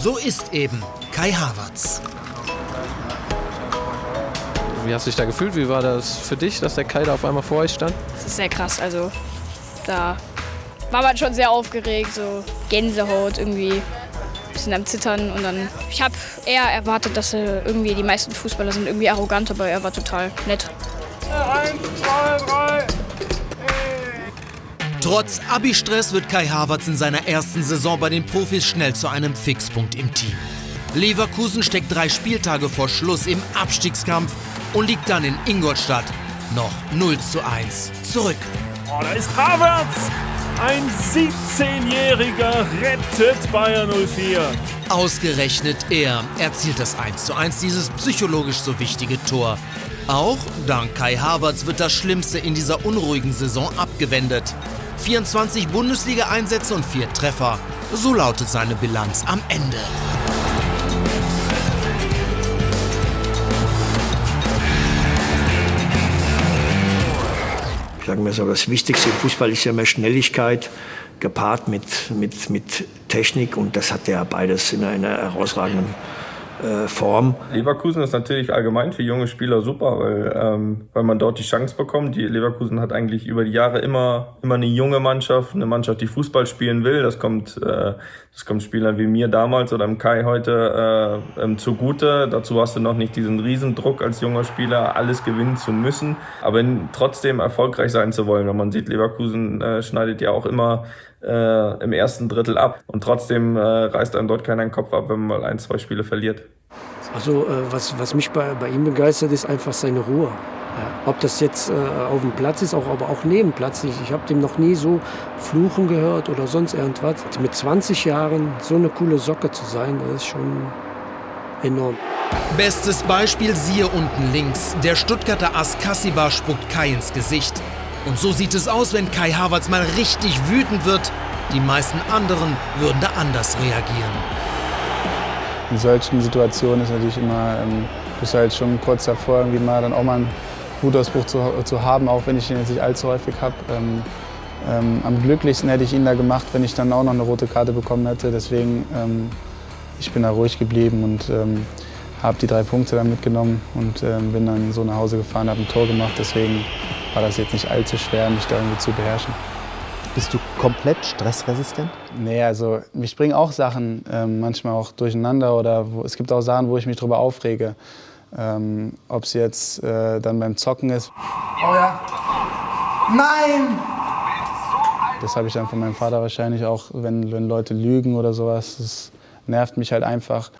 Speaker 1: So ist eben Kai Havertz.
Speaker 16: Wie hast du dich da gefühlt? Wie war das für dich, dass der Kai da auf einmal vor euch stand?
Speaker 25: Das ist sehr krass. Also da war man schon sehr aufgeregt, so Gänsehaut irgendwie. Ein bisschen am Zittern und dann. Ich habe eher erwartet, dass irgendwie die meisten Fußballer sind irgendwie arrogant, aber er war total nett.
Speaker 17: 1, 2, 3.
Speaker 1: Trotz Abi-Stress wird Kai Havertz in seiner ersten Saison bei den Profis schnell zu einem Fixpunkt im Team. Leverkusen steckt 3 Spieltage vor Schluss im Abstiegskampf und liegt dann in Ingolstadt noch 0:1 zurück.
Speaker 18: Oh, da ist Havertz! Ein 17-Jähriger rettet Bayer 04.
Speaker 1: Ausgerechnet er erzielt das 1:1, dieses psychologisch so wichtige Tor. Auch dank Kai Havertz wird das Schlimmste in dieser unruhigen Saison abgewendet. 24 Bundesliga-Einsätze und 4 Treffer. So lautet seine Bilanz am Ende.
Speaker 2: Sagen wir so, das Wichtigste im Fußball ist ja mehr Schnelligkeit, gepaart mit Technik, und das hat er beides in einer herausragenden Form.
Speaker 5: Leverkusen ist natürlich allgemein für junge Spieler super, weil man dort die Chance bekommt. Die Leverkusen hat eigentlich über die Jahre immer eine junge Mannschaft, eine Mannschaft, die Fußball spielen will. Das kommt Spielern wie mir damals oder im Kai heute zugute. Dazu hast du noch nicht diesen Riesendruck als junger Spieler, alles gewinnen zu müssen, aber trotzdem erfolgreich sein zu wollen. Wenn man sieht, Leverkusen schneidet ja auch immer im ersten Drittel ab, und trotzdem reißt einem dort keiner den Kopf ab, wenn man mal 1, 2 Spiele verliert.
Speaker 2: Also was mich bei ihm begeistert, ist einfach seine Ruhe. Ja, ob das jetzt auf dem Platz ist, aber auch neben dem Platz. Ich habe dem noch nie so fluchen gehört oder sonst irgendwas. Mit 20 Jahren so eine coole Socke zu sein, das ist schon enorm.
Speaker 1: Bestes Beispiel siehe unten links. Der Stuttgarter Ass Kassibar spuckt Kai ins Gesicht. Und so sieht es aus, wenn Kai Havertz mal richtig wütend wird. Die meisten anderen würden da anders reagieren.
Speaker 6: In solchen Situationen ist natürlich immer, bist du halt schon kurz davor, irgendwie mal dann auch mal einen Wutausbruch zu haben, auch wenn ich ihn jetzt nicht allzu häufig habe. Am glücklichsten hätte ich ihn da gemacht, wenn ich dann auch noch eine rote Karte bekommen hätte. Deswegen, ich bin da ruhig geblieben und habe die 3 Punkte dann mitgenommen und bin dann so nach Hause gefahren, habe ein Tor gemacht. Deswegen war das jetzt nicht allzu schwer, mich da irgendwie zu beherrschen.
Speaker 11: Bist du komplett stressresistent?
Speaker 6: Nee, also mich bringen auch Sachen manchmal auch durcheinander, oder es gibt auch Sachen, wo ich mich drüber aufrege. Ob es jetzt dann beim Zocken ist.
Speaker 17: Oh ja. Nein!
Speaker 6: Das habe ich dann von meinem Vater wahrscheinlich auch, wenn Leute lügen oder sowas. Das nervt mich halt einfach.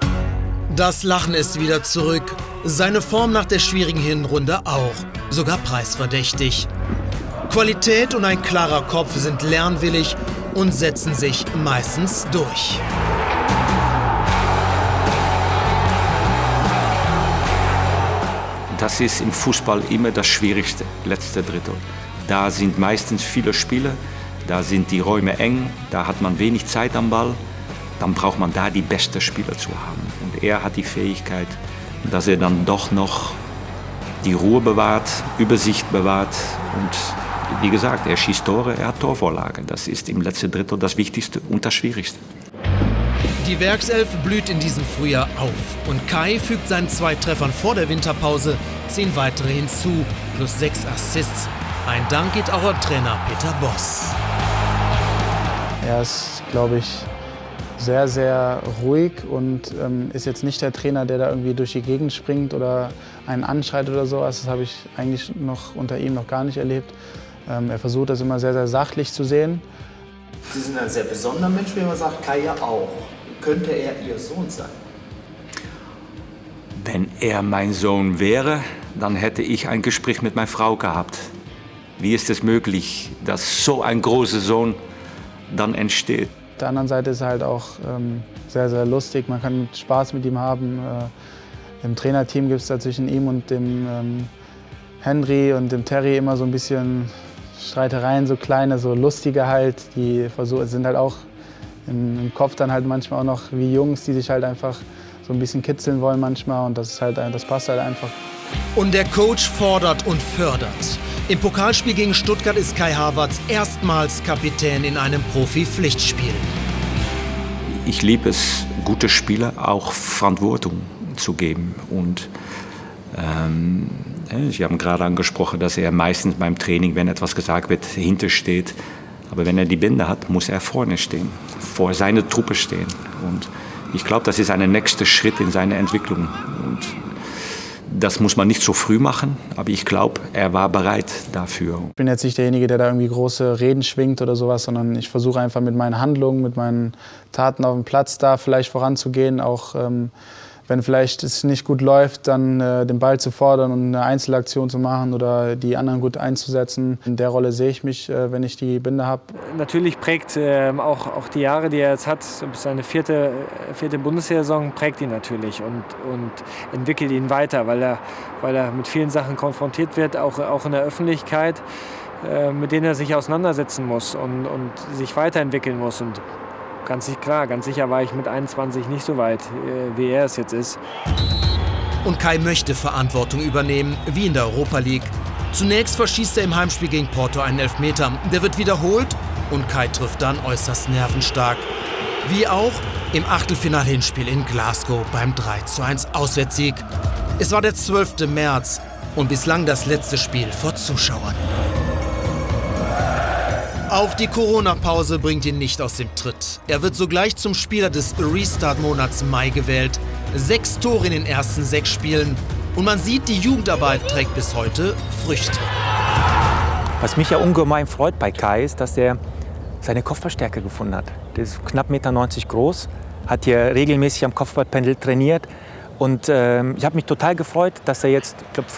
Speaker 1: Das Lachen ist wieder zurück. Seine Form nach der schwierigen Hinrunde auch. Sogar preisverdächtig. Qualität und ein klarer Kopf sind lernwillig und setzen sich meistens durch.
Speaker 9: Das ist im Fußball immer das Schwierigste, letzte Drittel. Da sind meistens viele Spieler, da sind die Räume eng, da hat man wenig Zeit am Ball. Dann braucht man da die besten Spieler zu haben. Und er hat die Fähigkeit, dass er dann doch noch die Ruhe bewahrt, Übersicht bewahrt. Und wie gesagt, er schießt Tore, er hat Torvorlagen. Das ist im letzten Drittel das Wichtigste und das Schwierigste.
Speaker 1: Die Werkself blüht in diesem Frühjahr auf. Und Kai fügt seinen 2 Treffern vor der Winterpause 10 weitere hinzu, plus 6 Assists. Ein Dank geht auch an Trainer Peter Bosz.
Speaker 6: Er ist, glaube ich, sehr, sehr ruhig und ist jetzt nicht der Trainer, der da irgendwie durch die Gegend springt oder einen anschreit oder sowas. Das habe ich eigentlich noch unter ihm noch gar nicht erlebt. Er versucht das immer sehr, sehr sachlich zu sehen.
Speaker 8: Sie sind ein sehr besonderer Mensch, wenn man sagt, Kai ja auch. Könnte er Ihr Sohn sein?
Speaker 9: Wenn er mein Sohn wäre, dann hätte ich ein Gespräch mit meiner Frau gehabt. Wie ist es möglich, dass so ein großer Sohn dann entsteht?
Speaker 6: Auf der anderen Seite ist er halt auch sehr, sehr lustig. Man kann Spaß mit ihm haben. Im Trainerteam gibt es da zwischen ihm und dem Henry und dem Terry immer so ein bisschen Streitereien, so kleine, so lustige halt. Die sind halt auch im Kopf dann halt manchmal auch noch wie Jungs, die sich halt einfach so ein bisschen kitzeln wollen manchmal. Und das passt halt einfach.
Speaker 1: Und der Coach fordert und fördert. Im Pokalspiel gegen Stuttgart ist Kai Havertz erstmals Kapitän in einem Profi-Pflichtspiel.
Speaker 9: Ich liebe es, gute Spieler auch Verantwortung zu geben. Und Sie haben gerade angesprochen, dass er meistens beim Training, wenn etwas gesagt wird, hintersteht. Aber wenn er die Binde hat, muss er vorne stehen, vor seiner Truppe stehen. Und ich glaube, das ist ein nächster Schritt in seiner Entwicklung. Und das muss man nicht so früh machen, aber ich glaube, er war bereit dafür.
Speaker 6: Ich bin jetzt nicht derjenige, der da irgendwie große Reden schwingt oder sowas, sondern ich versuche einfach mit meinen Handlungen, mit meinen Taten auf dem Platz da vielleicht voranzugehen. Auch wenn vielleicht es nicht gut läuft, dann den Ball zu fordern und eine Einzelaktion zu machen oder die anderen gut einzusetzen. In der Rolle sehe ich mich, wenn ich die Binde habe.
Speaker 4: Natürlich prägt auch die Jahre, die er jetzt hat, seine vierte Bundesliga-Saison prägt ihn natürlich und entwickelt ihn weiter, weil er mit vielen Sachen konfrontiert wird, auch in der Öffentlichkeit, mit denen er sich auseinandersetzen muss und sich weiterentwickeln muss. Und ganz sicher war ich mit 21 nicht so weit, wie er es jetzt ist.
Speaker 1: Und Kai möchte Verantwortung übernehmen, wie in der Europa League. Zunächst verschießt er im Heimspiel gegen Porto einen Elfmeter. Der wird wiederholt und Kai trifft dann äußerst nervenstark. Wie auch im Achtelfinal-Hinspiel in Glasgow beim 3:1 Auswärtssieg. Es war der 12. März und bislang das letzte Spiel vor Zuschauern. Auch die Corona-Pause bringt ihn nicht aus dem Tritt. Er wird sogleich zum Spieler des Restart-Monats Mai gewählt. 6 Tore in den ersten 6 Spielen. Und man sieht, die Jugendarbeit trägt bis heute Früchte.
Speaker 3: Was mich ja ungemein freut bei Kai ist, dass er seine Kopfballstärke gefunden hat. Der ist knapp 1,90 Meter groß, hat hier regelmäßig am Kopfballpendel trainiert. Und ich habe mich total gefreut, dass er jetzt, ich glaube,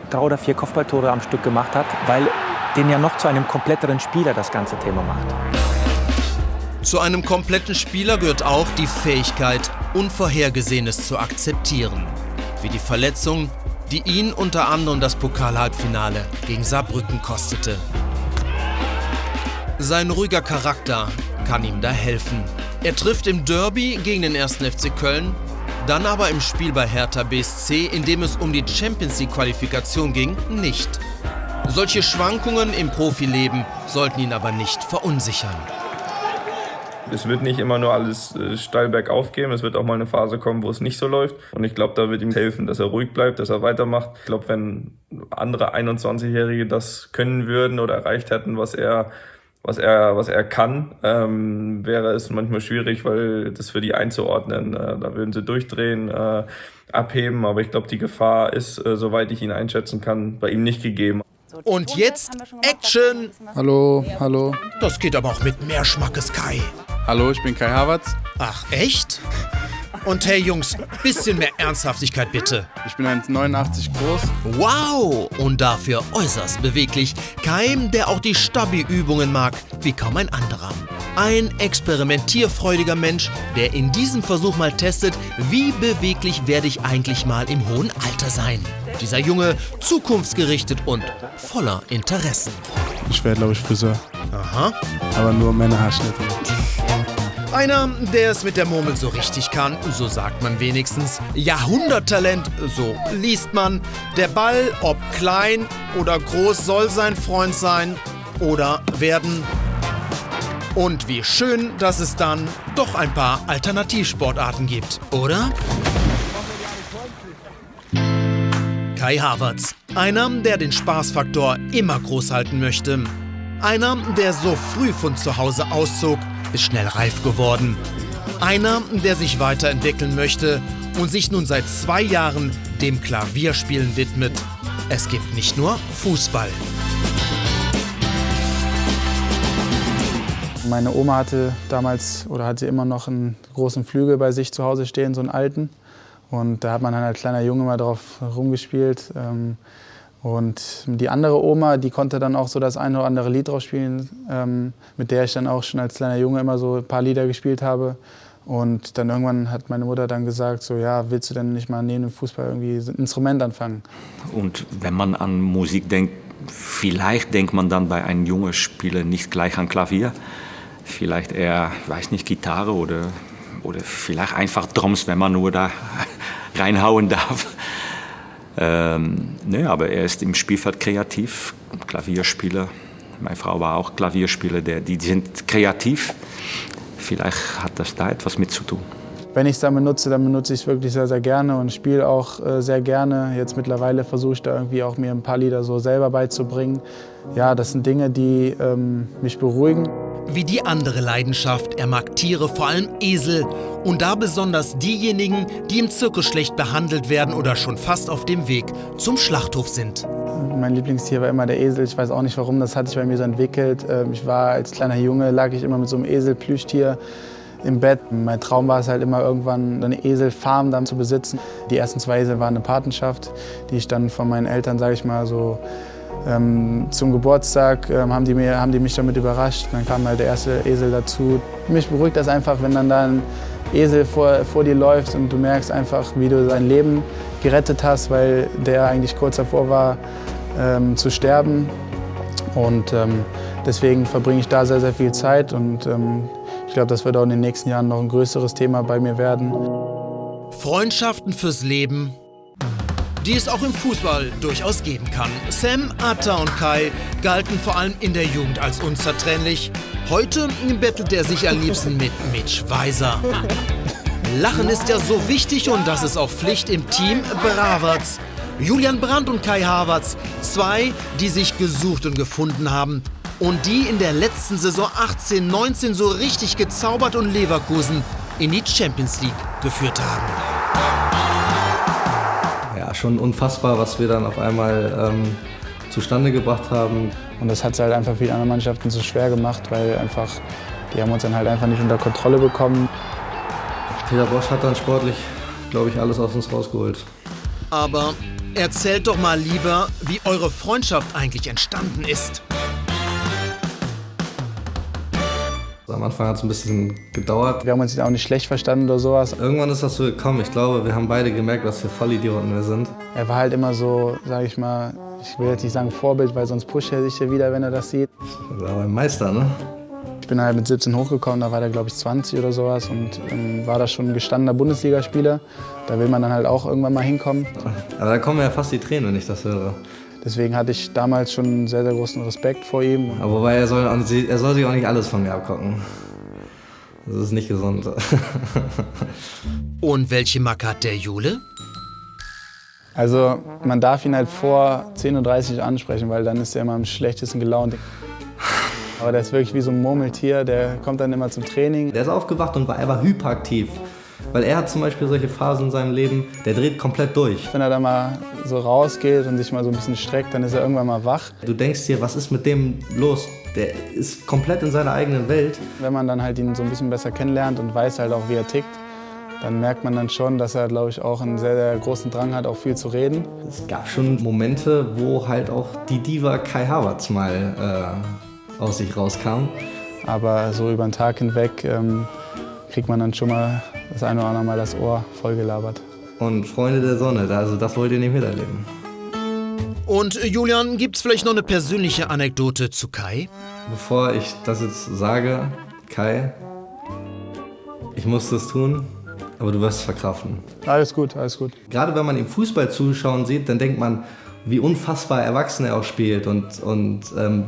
Speaker 3: 3 oder 4 Kopfballtore am Stück gemacht hat, weil den ja noch zu einem kompletteren Spieler das ganze Thema macht.
Speaker 1: Zu einem kompletten Spieler gehört auch die Fähigkeit, Unvorhergesehenes zu akzeptieren. Wie die Verletzung, die ihn unter anderem das Pokal-Halbfinale gegen Saarbrücken kostete. Sein ruhiger Charakter kann ihm da helfen. Er trifft im Derby gegen den 1. FC Köln, dann aber im Spiel bei Hertha BSC, in dem es um die Champions-League-Qualifikation ging, nicht. Solche Schwankungen im Profileben sollten ihn aber nicht verunsichern.
Speaker 5: Es wird nicht immer nur alles steil bergauf gehen, es wird auch mal eine Phase kommen, wo es nicht so läuft. Und ich glaube, da wird ihm helfen, dass er ruhig bleibt, dass er weitermacht. Ich glaube, wenn andere 21-Jährige das können würden oder erreicht hätten, was er kann, wäre es manchmal schwierig, weil das für die einzuordnen. Da würden sie durchdrehen, abheben. Aber ich glaube, die Gefahr ist, soweit ich ihn einschätzen kann, bei ihm nicht gegeben.
Speaker 1: Und jetzt Action!
Speaker 21: Hallo, hallo.
Speaker 1: Das geht aber auch mit mehr Schmackes, Kai.
Speaker 23: Hallo, ich bin Kai Havertz.
Speaker 1: Ach, echt? Und hey Jungs, bisschen mehr Ernsthaftigkeit bitte.
Speaker 23: Ich bin 1,89 groß.
Speaker 1: Wow! Und dafür äußerst beweglich. Kai, der auch die Stabi-Übungen mag, wie kaum ein anderer. Ein experimentierfreudiger Mensch, der in diesem Versuch mal testet, wie beweglich werde ich eigentlich mal im hohen Alter sein. Dieser Junge, zukunftsgerichtet und voller Interessen.
Speaker 21: Ich werde, glaube ich, Friseur.
Speaker 1: Aha.
Speaker 21: Aber nur Männerhaarschnitte.
Speaker 1: Einer, der es mit der Murmel so richtig kann, so sagt man wenigstens. Jahrhunderttalent, so liest man. Der Ball, ob klein oder groß, soll sein Freund sein oder werden. Und wie schön, dass es dann doch ein paar Alternativsportarten gibt, oder? Kai Havertz, einer, der den Spaßfaktor immer groß halten möchte. Einer, der so früh von zu Hause auszog, ist schnell reif geworden. Einer, der sich weiterentwickeln möchte und sich nun seit 2 Jahren dem Klavierspielen widmet. Es gibt nicht nur Fußball.
Speaker 6: Meine Oma hatte damals, oder hat sie immer noch, einen großen Flügel bei sich zu Hause stehen, so einen alten. Und da hat man dann als kleiner Junge mal drauf rumgespielt. Und die andere Oma, die konnte dann auch so das eine oder andere Lied drauf spielen, mit der ich dann auch schon als kleiner Junge immer so ein paar Lieder gespielt habe. Und dann irgendwann hat meine Mutter dann gesagt, so ja, willst du denn nicht mal neben dem Fußball irgendwie ein Instrument anfangen?
Speaker 9: Und wenn man an Musik denkt, vielleicht denkt man dann bei einem jungen Spieler nicht gleich an Klavier. Vielleicht eher, ich weiß nicht, Gitarre oder vielleicht einfach Drums, wenn man nur da reinhauen darf. Aber er ist im Spielfeld kreativ, Klavierspieler. Meine Frau war auch Klavierspieler, die sind kreativ. Vielleicht hat das da etwas mit zu tun.
Speaker 6: Wenn ich es dann benutze ich es wirklich sehr, sehr gerne und spiele auch sehr gerne. Jetzt mittlerweile versuche ich da irgendwie auch mir ein paar Lieder so selber beizubringen. Ja, das sind Dinge, die mich beruhigen.
Speaker 1: Wie die andere Leidenschaft, er mag Tiere, vor allem Esel. Und da besonders diejenigen, die im Zirkus schlecht behandelt werden oder schon fast auf dem Weg zum Schlachthof sind.
Speaker 6: Mein Lieblingstier war immer der Esel. Ich weiß auch nicht warum, das hat sich bei mir so entwickelt. Ich war als kleiner Junge, lag ich immer mit so einem Esel-Plüschtier im Bett. Mein Traum war es halt immer irgendwann eine Eselfarm dann zu besitzen. Die ersten 2 Esel waren eine Patenschaft, die ich dann von meinen Eltern, sage ich mal, so zum Geburtstag haben die mich damit überrascht. Dann kam halt der erste Esel dazu. Mich beruhigt das einfach, wenn dann da ein Esel vor dir läuft und du merkst einfach, wie du sein Leben gerettet hast, weil der eigentlich kurz davor war zu sterben. Und deswegen verbringe ich da sehr, sehr viel Zeit und ich glaube, das wird auch in den nächsten Jahren noch ein größeres Thema bei mir werden.
Speaker 1: Freundschaften fürs Leben, die es auch im Fußball durchaus geben kann. Sam, Atta und Kai galten vor allem in der Jugend als unzertrennlich. Heute bettelt er sich am liebsten mit Mitch Weiser. Lachen ist ja so wichtig und das ist auch Pflicht im Team Bravertz. Julian Brandt und Kai Havertz, 2, die sich gesucht und gefunden haben und die in der letzten Saison 18/19 so richtig gezaubert und Leverkusen in die Champions League geführt haben.
Speaker 7: Ja, schon unfassbar, was wir dann auf einmal zustande gebracht haben.
Speaker 6: Und das hat es halt einfach für die anderen Mannschaften so schwer gemacht, weil einfach, die haben uns dann halt einfach nicht unter Kontrolle bekommen.
Speaker 7: Peter Bosz hat dann sportlich, glaube ich, alles aus uns rausgeholt.
Speaker 1: Aber erzählt doch mal lieber, wie eure Freundschaft eigentlich entstanden ist.
Speaker 7: Am Anfang hat es ein bisschen gedauert.
Speaker 6: Wir haben uns auch nicht schlecht verstanden oder sowas.
Speaker 7: Irgendwann ist das so gekommen. Ich glaube, wir haben beide gemerkt, was für Vollidioten wir sind.
Speaker 6: Er war halt immer so, sage ich mal, ich will jetzt nicht sagen Vorbild, weil sonst pusht er sich ja wieder, wenn er das sieht.
Speaker 7: Er war ein Meister, ne?
Speaker 6: Ich bin halt mit 17 hochgekommen, da war der, glaube ich, 20 oder sowas und war da schon ein gestandener Bundesligaspieler. Da will man dann halt auch irgendwann mal hinkommen.
Speaker 7: Aber da kommen ja fast die Tränen, wenn ich das höre.
Speaker 6: Deswegen hatte ich damals schon einen sehr, sehr großen Respekt vor ihm.
Speaker 7: Aber wobei, er soll sich auch nicht alles von mir abgucken. Das ist nicht gesund.
Speaker 1: Und welche Macke hat der Jule?
Speaker 6: Also man darf ihn halt vor 10:30 Uhr ansprechen, weil dann ist er immer am schlechtesten gelaunt. Aber der ist wirklich wie so ein Murmeltier, der kommt dann immer zum Training.
Speaker 7: Der ist aufgewacht und er war hyperaktiv. Weil er hat zum Beispiel solche Phasen in seinem Leben, der dreht komplett durch.
Speaker 6: Wenn er da mal so rausgeht und sich mal so ein bisschen streckt, dann ist er irgendwann mal wach.
Speaker 7: Du denkst dir, was ist mit dem los? Der ist komplett in seiner eigenen Welt.
Speaker 6: Wenn man dann halt ihn so ein bisschen besser kennenlernt und weiß halt auch, wie er tickt, dann merkt man dann schon, dass er, glaube ich, auch einen sehr, sehr großen Drang hat, auch viel zu reden.
Speaker 7: Es gab schon Momente, wo halt auch die Diva Kai Havertz mal aus sich rauskam.
Speaker 6: Aber so über den Tag hinweg kriegt man dann schon mal das eine oder andere Mal das Ohr vollgelabert.
Speaker 7: Und Freunde der Sonne, also das wollt ihr nicht miterleben.
Speaker 1: Und Julian, gibt's vielleicht noch eine persönliche Anekdote zu Kai?
Speaker 7: Bevor ich das jetzt sage, Kai, ich musste es tun, aber du wirst es verkraften.
Speaker 6: Alles gut, alles gut.
Speaker 7: Gerade wenn man ihm Fußball zuschauen sieht, dann denkt man, wie unfassbar erwachsen er auch spielt und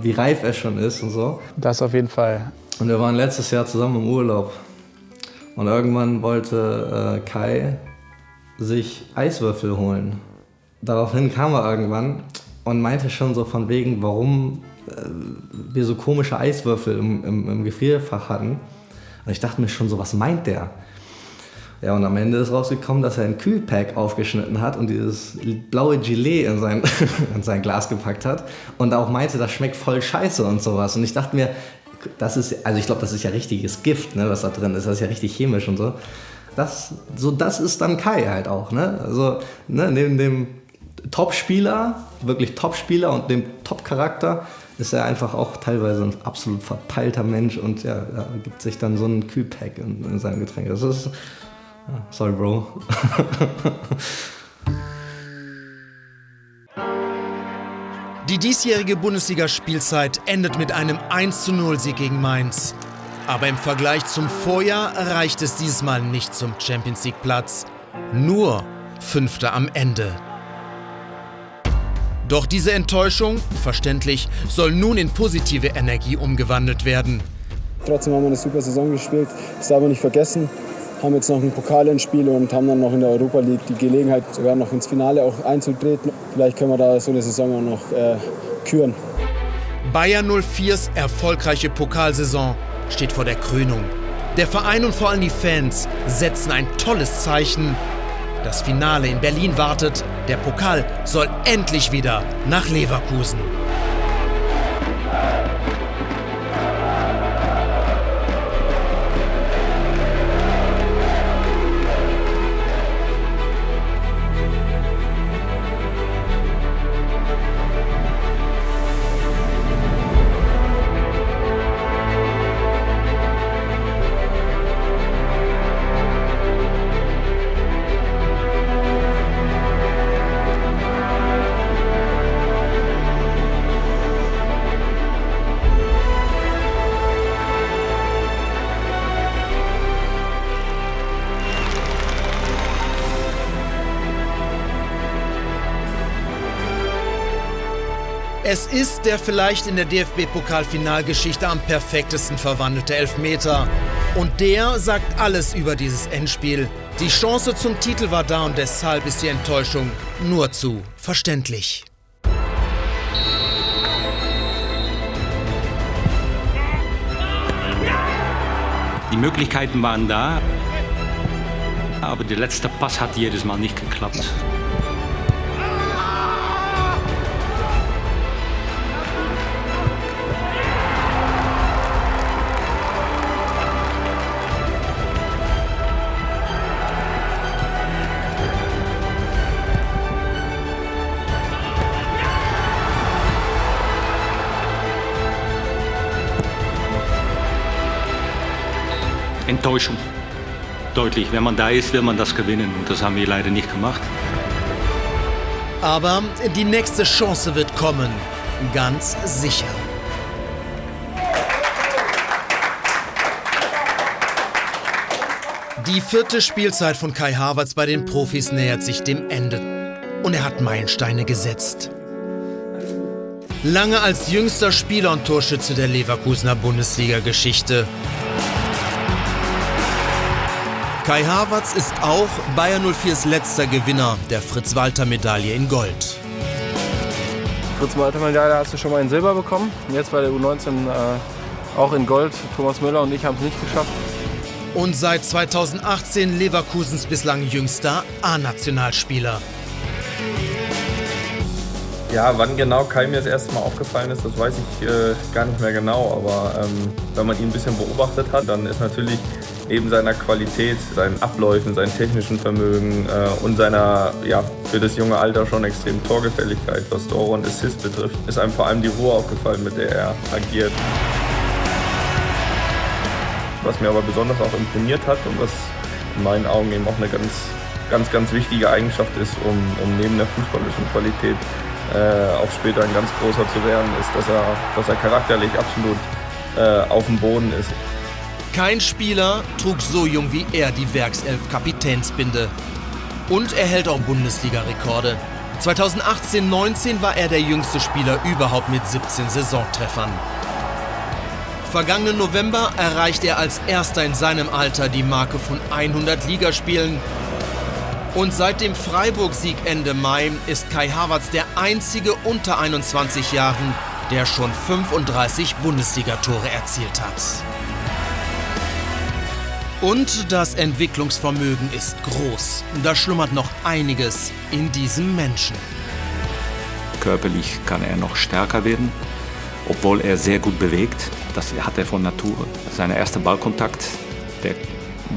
Speaker 7: wie reif er schon ist und so.
Speaker 6: Das auf jeden Fall.
Speaker 7: Und wir waren letztes Jahr zusammen im Urlaub. Und irgendwann wollte Kai sich Eiswürfel holen. Daraufhin kam er irgendwann und meinte schon so von wegen, warum wir so komische Eiswürfel im Gefrierfach hatten. Und ich dachte mir schon so, was meint der? Ja, und am Ende ist rausgekommen, dass er ein Kühlpack aufgeschnitten hat und dieses blaue Gelee in sein Glas gepackt hat. Und auch meinte, das schmeckt voll scheiße und sowas. Und ich dachte mir, ich glaube, das ist ja richtiges Gift, ne, was da drin ist. Das ist ja richtig chemisch und so. Das ist dann Kai halt auch, ne? Also, ne, neben dem Top-Spieler, wirklich Top-Spieler und dem Top-Charakter ist er einfach auch teilweise ein absolut verpeilter Mensch und ja, er gibt sich dann so einen Kühlpack in seinem Getränk. Das ist, sorry, Bro.
Speaker 1: Die diesjährige Bundesligaspielzeit endet mit einem 1:0-Sieg gegen Mainz. Aber im Vergleich zum Vorjahr reicht es dieses Mal nicht zum Champions-League-Platz. Nur Fünfter am Ende. Doch diese Enttäuschung, verständlich, soll nun in positive Energie umgewandelt werden.
Speaker 10: Trotzdem haben wir eine super Saison gespielt, das darf man nicht vergessen. Haben jetzt noch ein Pokalendspiel und haben dann noch in der Europa League die Gelegenheit, sogar noch ins Finale auch einzutreten. Vielleicht können wir da so eine Saison auch noch küren.
Speaker 1: Bayer 04s erfolgreiche Pokalsaison steht vor der Krönung. Der Verein und vor allem die Fans setzen ein tolles Zeichen. Das Finale in Berlin wartet. Der Pokal soll endlich wieder nach Leverkusen. Es ist der vielleicht in der DFB-Pokal-Finalgeschichte am perfektesten verwandelte Elfmeter. Und der sagt alles über dieses Endspiel. Die Chance zum Titel war da und deshalb ist die Enttäuschung nur zu verständlich.
Speaker 9: Die Möglichkeiten waren da, aber der letzte Pass hat jedes Mal nicht geklappt. Enttäuschung. Deutlich, wenn man da ist, will man das gewinnen. Und das haben wir leider nicht gemacht.
Speaker 1: Aber die nächste Chance wird kommen. Ganz sicher. Die 4. Spielzeit von Kai Havertz bei den Profis nähert sich dem Ende. Und er hat Meilensteine gesetzt. Lange als jüngster Spieler und Torschütze der Leverkusener Bundesliga-Geschichte. Kai Havertz ist auch Bayer 04s letzter Gewinner der Fritz-Walter-Medaille in Gold.
Speaker 12: Fritz-Walter-Medaille hast du schon mal in Silber bekommen. Jetzt bei der U19 auch in Gold. Thomas Müller und ich haben es nicht geschafft.
Speaker 1: Und seit 2018 Leverkusens bislang jüngster A-Nationalspieler.
Speaker 5: Ja, wann genau Kai mir das erste Mal aufgefallen ist, das weiß ich gar nicht mehr genau. Aber wenn man ihn ein bisschen beobachtet hat, dann ist natürlich neben seiner Qualität, seinen Abläufen, seinem technischen Vermögen und seiner für das junge Alter schon extremen Torgefälligkeit, was Tore und Assist betrifft, ist einem vor allem die Ruhe aufgefallen, mit der er agiert. Was mir aber besonders auch imponiert hat und was in meinen Augen eben auch eine ganz wichtige Eigenschaft ist, um neben der fußballischen Qualität auch später ein ganz großer zu werden, ist, dass er charakterlich absolut auf dem Boden ist.
Speaker 1: Kein Spieler trug so jung wie er die Werkself-Kapitänsbinde. Und er hält auch Bundesliga-Rekorde. 2018-19 war er der jüngste Spieler überhaupt mit 17 Saisontreffern. Vergangenen November erreichte er als erster in seinem Alter die Marke von 100 Ligaspielen. Und seit dem Freiburg-Sieg Ende Mai ist Kai Havertz der einzige unter 21 Jahren, der schon 35 Bundesligatore erzielt hat. Und das Entwicklungsvermögen ist groß. Da schlummert noch einiges in diesem Menschen.
Speaker 9: Körperlich kann er noch stärker werden, obwohl er sehr gut bewegt. Das hat er von Natur. Sein erster Ballkontakt, der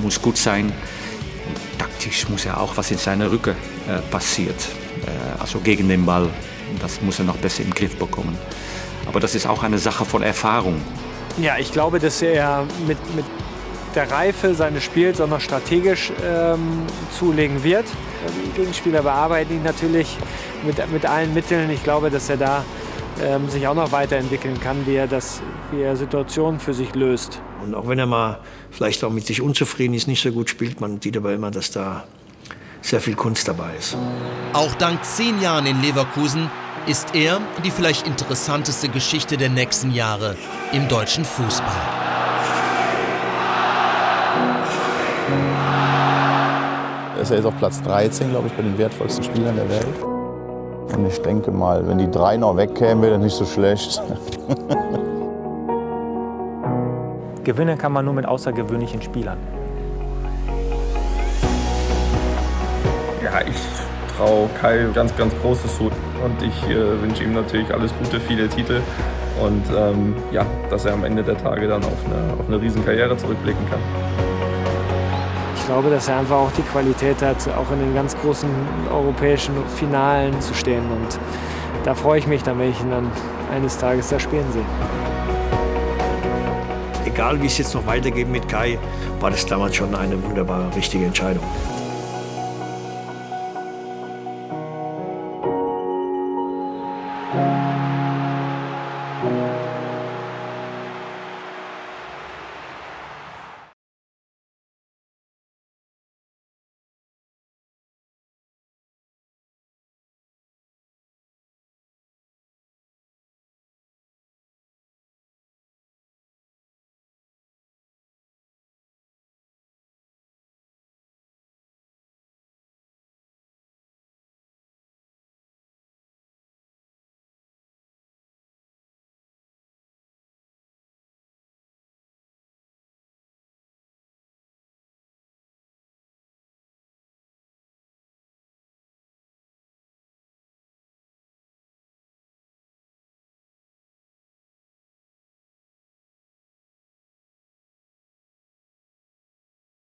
Speaker 9: muss gut sein. Und taktisch muss er auch, was in seiner Rücken passiert. Also gegen den Ball. Das muss er noch besser im Griff bekommen. Aber das ist auch eine Sache von Erfahrung.
Speaker 4: Ja, ich glaube, dass er mit der Reife seines Spiels auch noch strategisch zulegen wird. Die Gegenspieler bearbeiten ihn natürlich mit allen Mitteln. Ich glaube, dass er da sich auch noch weiterentwickeln kann, wie er Situationen für sich löst.
Speaker 2: Und auch wenn er mal vielleicht auch mit sich unzufrieden ist, nicht so gut spielt, man sieht aber immer, dass da sehr viel Kunst dabei ist.
Speaker 1: Auch dank 10 Jahren in Leverkusen ist er die vielleicht interessanteste Geschichte der nächsten Jahre im deutschen Fußball.
Speaker 13: Er ist ja jetzt auf Platz 13, glaube ich, bei den wertvollsten Spielern der Welt. Und ich denke mal, wenn die 3 noch wegkämen, wäre das nicht so schlecht.
Speaker 3: Gewinnen kann man nur mit außergewöhnlichen Spielern.
Speaker 5: Ja, ich traue Kai ganz Großes zu. Und ich wünsche ihm natürlich alles Gute, viele Titel. Und dass er am Ende der Tage dann auf eine Riesenkarriere zurückblicken kann.
Speaker 4: Ich glaube, dass er einfach auch die Qualität hat, auch in den ganz großen europäischen Finalen zu stehen. Und da freue ich mich dann, wenn ich ihn dann eines Tages da spielen sehe.
Speaker 2: Egal, wie es jetzt noch weitergeht mit Kai, war das damals schon eine wunderbare, richtige Entscheidung.